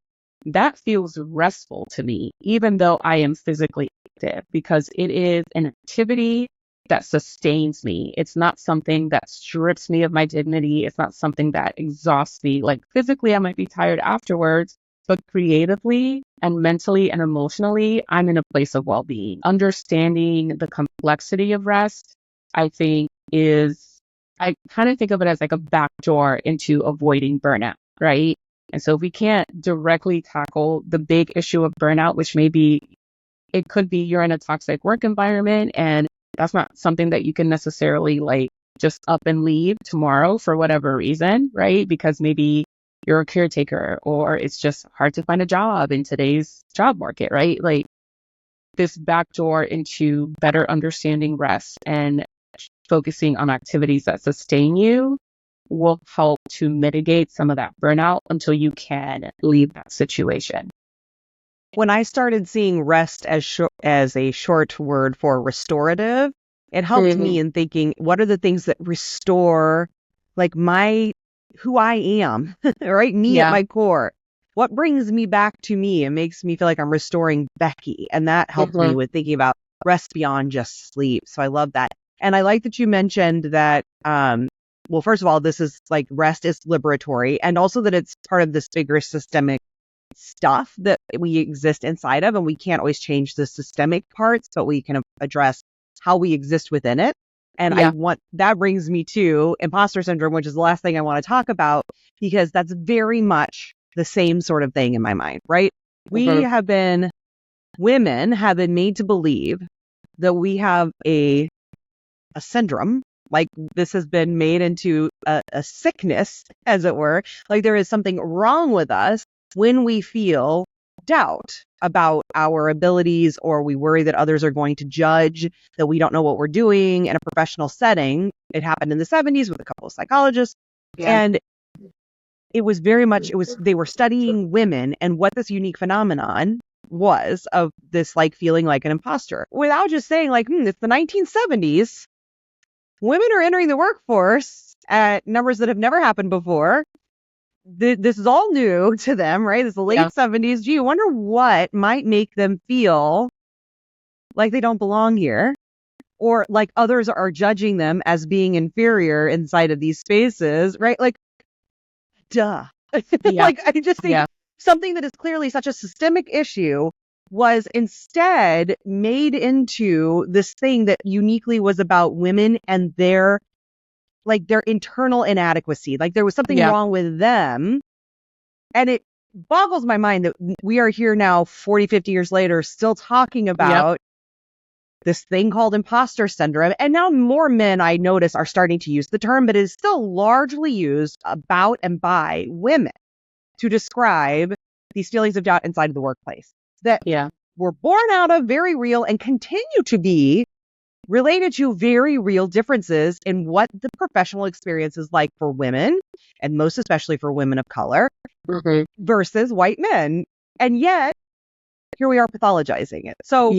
that feels restful to me, even though I am physically active, because it is an activity that sustains me. It's not something that strips me of my dignity. It's not something that exhausts me. Like physically, I might be tired afterwards, but creatively and mentally and emotionally, I'm in a place of well-being. Understanding the complexity of rest, I think I kind of think of it as like a backdoor into avoiding burnout, right? And so if we can't directly tackle the big issue of burnout, which it could be you're in a toxic work environment and that's not something that you can necessarily like just up and leave tomorrow for whatever reason, right? Because maybe you're a caretaker or it's just hard to find a job in today's job market, right? Like this backdoor into better understanding rest and focusing on activities that sustain you will help to mitigate some of that burnout until you can leave that situation. When I started seeing rest as a short word for restorative, it helped me in thinking, what are the things that restore like who I am, right? Me at my core. What brings me back to me and makes me feel like I'm restoring Becky? And that helped me with thinking about rest beyond just sleep. So I love that. And I like that you mentioned that, well, first of all, this is like rest is liberatory, and also that it's part of this bigger systemic stuff that we exist inside of, and we can't always change the systemic parts, but we can address how we exist within it. And that brings me to imposter syndrome, which is the last thing I want to talk about, because that's very much the same sort of thing in my mind, right? Women have been made to believe that we have a syndrome. Like this has been made into a sickness, as it were. Like there is something wrong with us when we feel doubt about our abilities, or we worry that others are going to judge, that we don't know what we're doing in a professional setting. It happened in the 70s with a couple of psychologists. And it was they were studying women and what this unique phenomenon was of this like feeling like an imposter, without just saying like, it's the 1970s. Women are entering the workforce at numbers that have never happened before. This is all new to them, right? It's the late 70s. Gee, I wonder what might make them feel like they don't belong here, or like others are judging them as being inferior inside of these spaces, right? Like, duh. Like, I just think something that is clearly such a systemic issue was instead made into this thing that uniquely was about women and their internal inadequacy. Like there was something Yeah. wrong with them. And it boggles my mind that we are here now 40, 50 years later, still talking about this thing called imposter syndrome. And now more men, I notice, are starting to use the term, but it is still largely used about and by women to describe these feelings of doubt inside of the workplace that were born out of very real and continue to be related to very real differences in what the professional experience is like for women, and most especially for women of color, versus white men. And yet, here we are pathologizing it. So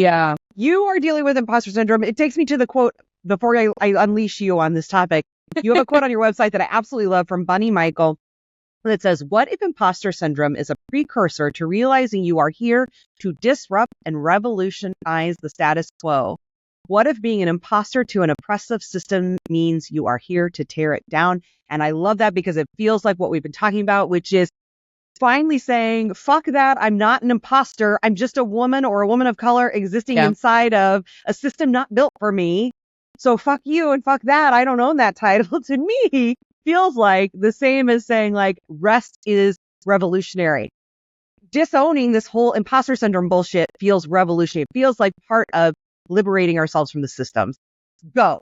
you are dealing with imposter syndrome. It takes me to the quote, before I unleash you on this topic. You have a quote on your website that I absolutely love from Bunny Michael that says, "What if imposter syndrome is a precursor to realizing you are here to disrupt and revolutionize the status quo? What if being an imposter to an oppressive system means you are here to tear it down?" And I love that because it feels like what we've been talking about, which is finally saying, fuck that, I'm not an imposter. I'm just a woman or a woman of color existing inside of a system not built for me. So fuck you and fuck that. I don't own that title. To me, feels like the same as saying like rest is revolutionary. Disowning this whole imposter syndrome bullshit feels revolutionary. It feels like part of liberating ourselves from the systems. Go.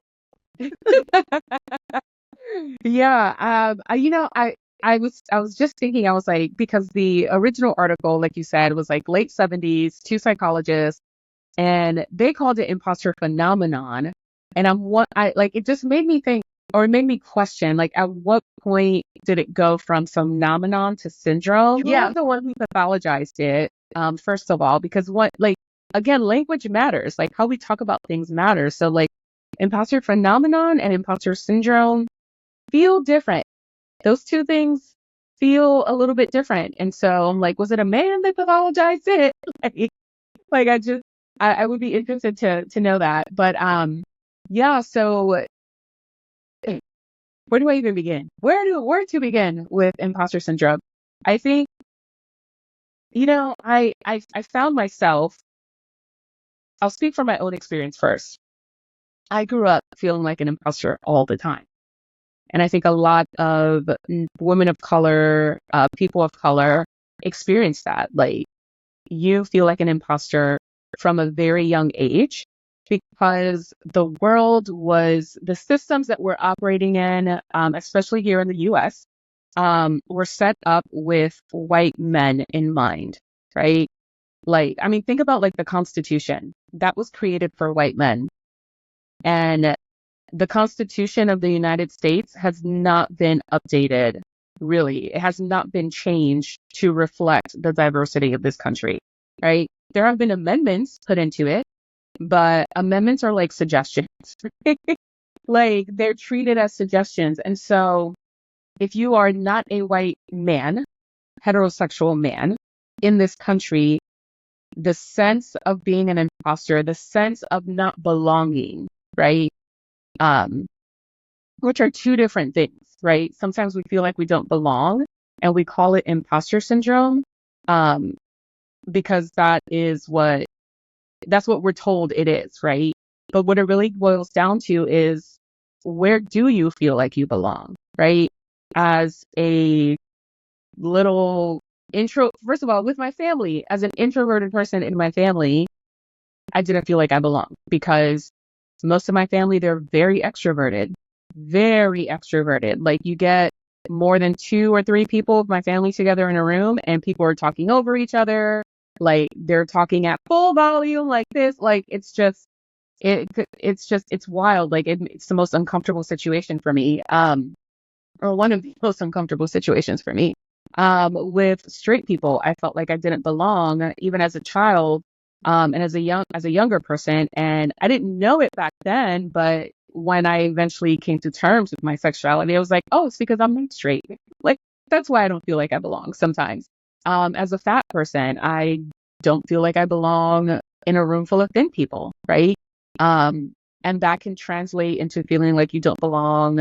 I was just thinking, I was like, because the original article, like you said, was like late 70s, two psychologists, and they called it imposter phenomenon. And it just made me think, or it made me question, like, at what point did it go from phenomenon to syndrome? You're the one who pathologized it, first of all, because again, language matters. Like how we talk about things matters. So like imposter phenomenon and imposter syndrome feel different. Those two things feel a little bit different. And so I'm like, was it a man that pathologized it? I would be interested to know that. But so where do I even begin? Where to begin with imposter syndrome? I think, I found myself, I'll speak from my own experience first. I grew up feeling like an imposter all the time. And I think a lot of women of color, people of color experience that. Like you feel like an imposter from a very young age because the systems that we're operating in, especially here in the US, were set up with white men in mind, right? Like, I mean, think about like the Constitution that was created for white men. And the Constitution of the United States has not been updated, really. It has not been changed to reflect the diversity of this country, right? There have been amendments put into it, but amendments are like suggestions. Like they're treated as suggestions. And so if you are not a white man, heterosexual man in this country, the sense of being an imposter, the sense of not belonging, right? Which are two different things, right? Sometimes we feel like we don't belong and we call it imposter syndrome, because that's what we're told it is, right? But what it really boils down to is, where do you feel like you belong, right? As a little first of all, with my family, as an introverted person in my family, I didn't feel like I belonged because most of my family, they're very extroverted. Like you get more than 2 or 3 people of my family together in a room and people are talking over each other. Like they're talking at full volume like this. Like it's wild. Like it's the most uncomfortable situation for me. Or one of the most uncomfortable situations for me. With straight people, I felt like I didn't belong even as a child. And as a younger person, and I didn't know it back then, but when I eventually came to terms with my sexuality, I was like, oh, it's because I'm not straight. Like, that's why I don't feel like I belong sometimes. As a fat person, I don't feel like I belong in a room full of thin people, right? And that can translate into feeling like you don't belong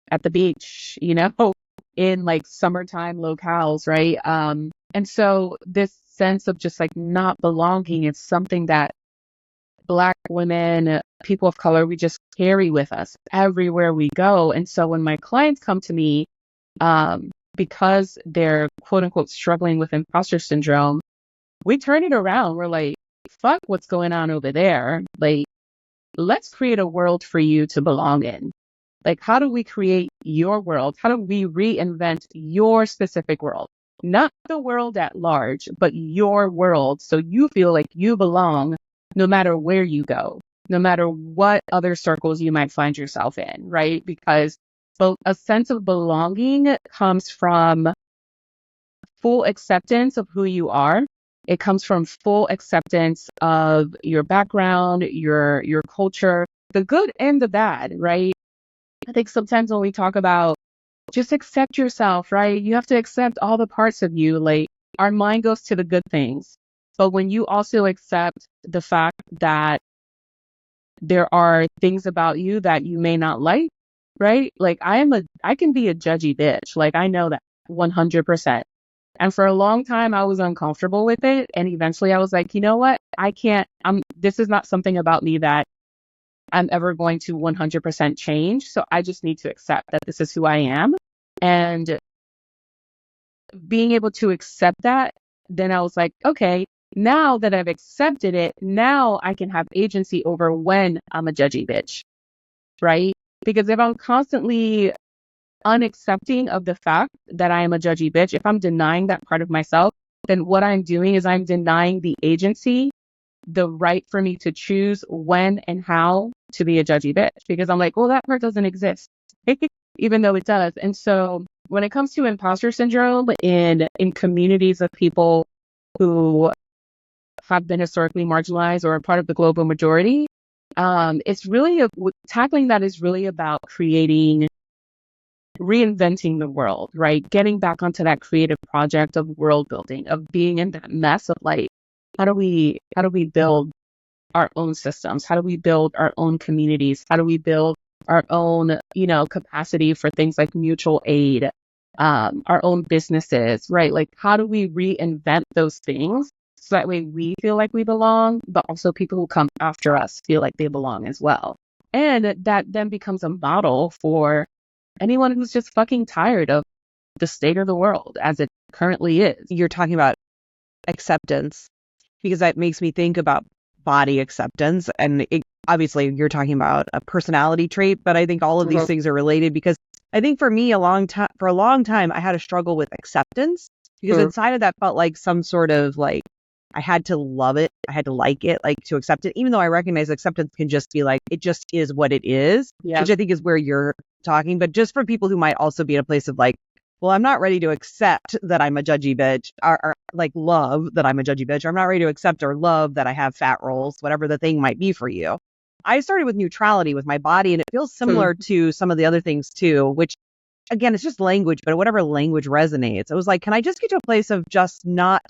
at the beach, in like summertime locales, right? And so this sense of just like not belonging. It's something that Black women, people of color, we just carry with us everywhere we go. And so when my clients come to me, because they're quote unquote struggling with imposter syndrome, we turn it around. We're like, fuck what's going on over there. Like, let's create a world for you to belong in. Like, how do we create your world? How do we reinvent your specific world? Not the world at large, but your world. So you feel like you belong no matter where you go, no matter what other circles you might find yourself in, right? Because a sense of belonging comes from full acceptance of who you are. It comes from full acceptance of your background, your culture, the good and the bad, right? I think sometimes when we talk about just accept yourself, right? You have to accept all the parts of you. Like, our mind goes to the good things. But when you also accept the fact that there are things about you that you may not like, right? Like, I can be a judgy bitch. Like, I know that 100%. And for a long time, I was uncomfortable with it. And eventually I was like, you know what? This is not something about me that I'm ever going to 100% change. So I just need to accept that this is who I am. And being able to accept that, then I was like, okay, now that I've accepted it, now I can have agency over when I'm a judgy bitch, right? Because if I'm constantly unaccepting of the fact that I am a judgy bitch, if I'm denying that part of myself, then what I'm doing is I'm denying the agency, the right for me to choose when and how to be a judgy bitch, because I'm like, well, that part doesn't exist, even though it does. And so when it comes to imposter syndrome in communities of people who have been historically marginalized or are part of the global majority, it's really tackling that is really about reinventing the world, right? Getting back onto that creative project of world building, of being in that mess of like, how do we build our own systems? How do we build our own communities? How do we build our own, capacity for things like mutual aid, our own businesses, right? Like, how do we reinvent those things so that way we feel like we belong, but also people who come after us feel like they belong as well? And that then becomes a model for anyone who's just fucking tired of the state of the world as it currently is. You're talking about acceptance because that makes me think about body acceptance. And obviously you're talking about a personality trait, but I think all of these things are related because I think for me, for a long time, I had a struggle with acceptance because inside of that felt like some sort of like, I had to love it. I had to like it, like to accept it, even though I recognize acceptance can just be like, it just is what it is, which I think is where you're talking. But just for people who might also be in a place of like, well, I'm not ready to accept that I'm a judgy bitch or like love that I'm a judgy bitch. Or I'm not ready to accept or love that I have fat rolls, whatever the thing might be for you. I started with neutrality with my body, and it feels similar to some of the other things too, which again, it's just language, but whatever language resonates. It was like, can I just get to a place of just not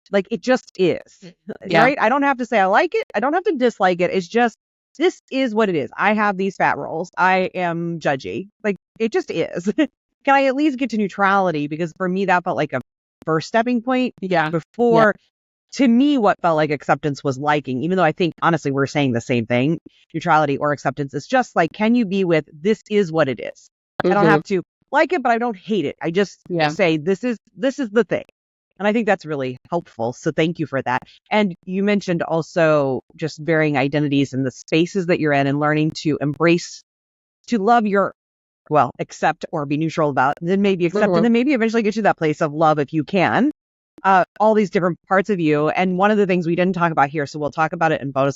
like, it just is, right? I don't have to say I like it. I don't have to dislike it. It's just, this is what it is. I have these fat rolls. I am judgy. Like, it just is. Can I at least get to neutrality? Because for me, that felt like a first stepping point before, to me, what felt like acceptance was liking, even though I think, honestly, we're saying the same thing. Neutrality or acceptance is just like, can you be with, this is what it is. I don't have to like it, but I don't hate it. I just say, this is the thing. And I think that's really helpful. So thank you for that. And you mentioned also just varying identities and the spaces that you're in and learning to embrace, to love accept or be neutral about, then maybe accept, and then maybe eventually get to that place of love if you can. All these different parts of you. And one of the things we didn't talk about here, so we'll talk about it in bonus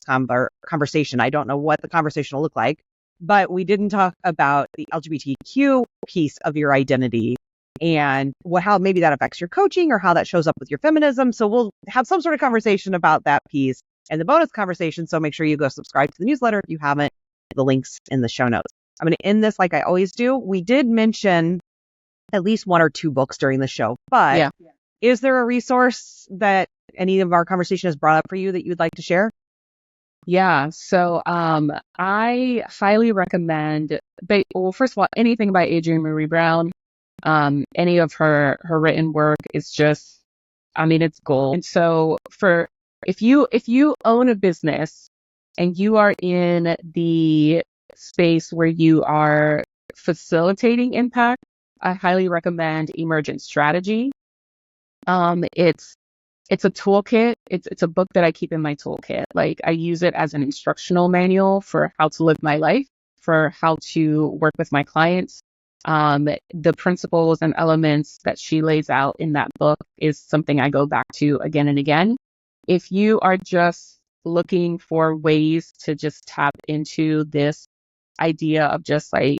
conversation. I don't know what the conversation will look like, but we didn't talk about the LGBTQ piece of your identity and how maybe that affects your coaching or how that shows up with your feminism. So we'll have some sort of conversation about that piece and the bonus conversation. So make sure you go subscribe to the newsletter if you haven't. The links in the show notes. I'm going to end this like I always do. We did mention at least one or two books during the show, but is there a resource that any of our conversation has brought up for you that you'd like to share? Yeah. So I highly recommend, first of all, anything by Adrienne Maree Brown. Any of her written work is just I mean, it's gold. And so if you own a business and you are in the space where you are facilitating impact, I highly recommend Emergent Strategy. It's a toolkit. It's a book that I keep in my toolkit. Like, I use it as an instructional manual for how to live my life, for how to work with my clients. The principles and elements that she lays out in that book is something I go back to again and again. If you are just looking for ways to just tap into this idea of just like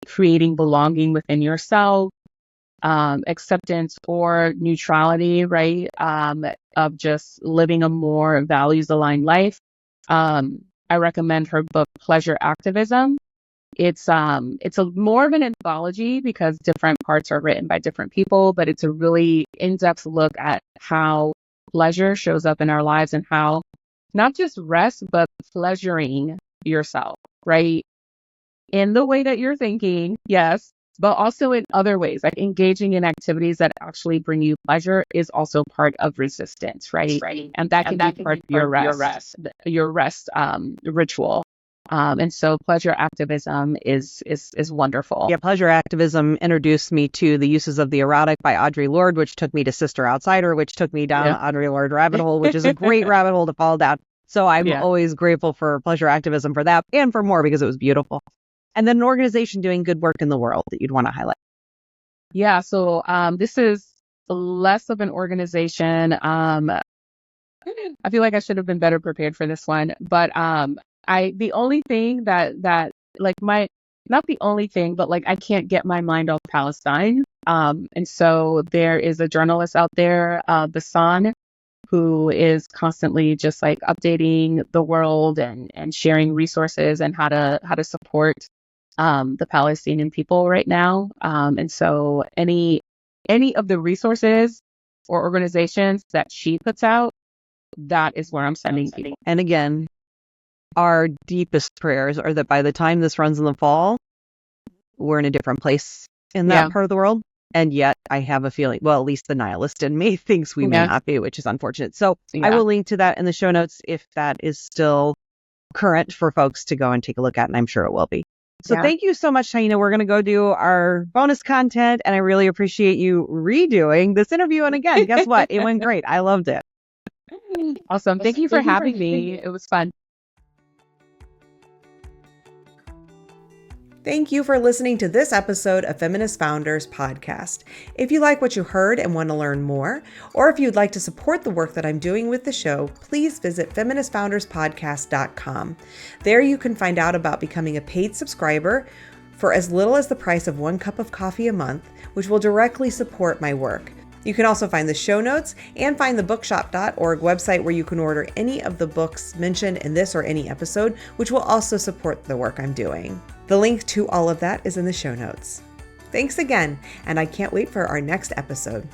creating belonging within yourself, acceptance or neutrality, right? Of just living a more values aligned life. I recommend her book, Pleasure Activism. It's a more of an anthology because different parts are written by different people, but it's a really in-depth look at how pleasure shows up in our lives and how not just rest, but pleasuring yourself, right? In the way that you're thinking, yes, but also in other ways, like engaging in activities that actually bring you pleasure is also part of resistance, right? And that can be part of your rest ritual. And so pleasure activism is wonderful. Yeah, pleasure activism introduced me to The Uses of the Erotic by Audre Lorde, which took me to Sister Outsider, which took me down Audre Lorde rabbit hole, which is a great rabbit hole to fall down. So I'm always grateful for pleasure activism for that and for more because it was beautiful. And then an organization doing good work in the world that you'd want to highlight. Yeah, so this is less of an organization. I feel like I should have been better prepared for this one, but the only thing that like not the only thing, but like I can't get my mind off Palestine. And so there is a journalist out there, Basan, who is constantly just like updating the world and sharing resources and how to support the Palestinian people right now. And so any of the resources or organizations that she puts out, that is where I'm sending people. And again, our deepest prayers are that by the time this runs in the fall, we're in a different place in that part of the world. And yet I have a feeling, well, at least the nihilist in me thinks we may not be, which is unfortunate. So I will link to that in the show notes if that is still current for folks to go and take a look at, and I'm sure it will be. So thank you so much, Taina. We're going to go do our bonus content, and I really appreciate you redoing this interview. And again, guess what? It went great. I loved it. Awesome. Thank you for having me. It was fun. Thank you for listening to this episode of Feminist Founders Podcast. If you like what you heard and want to learn more, or if you'd like to support the work that I'm doing with the show, please visit feministfounderspodcast.com. There you can find out about becoming a paid subscriber for as little as the price of 1 cup of coffee a month, which will directly support my work. You can also find the show notes and find the bookshop.org website where you can order any of the books mentioned in this or any episode, which will also support the work I'm doing. The link to all of that is in the show notes. Thanks again, and I can't wait for our next episode.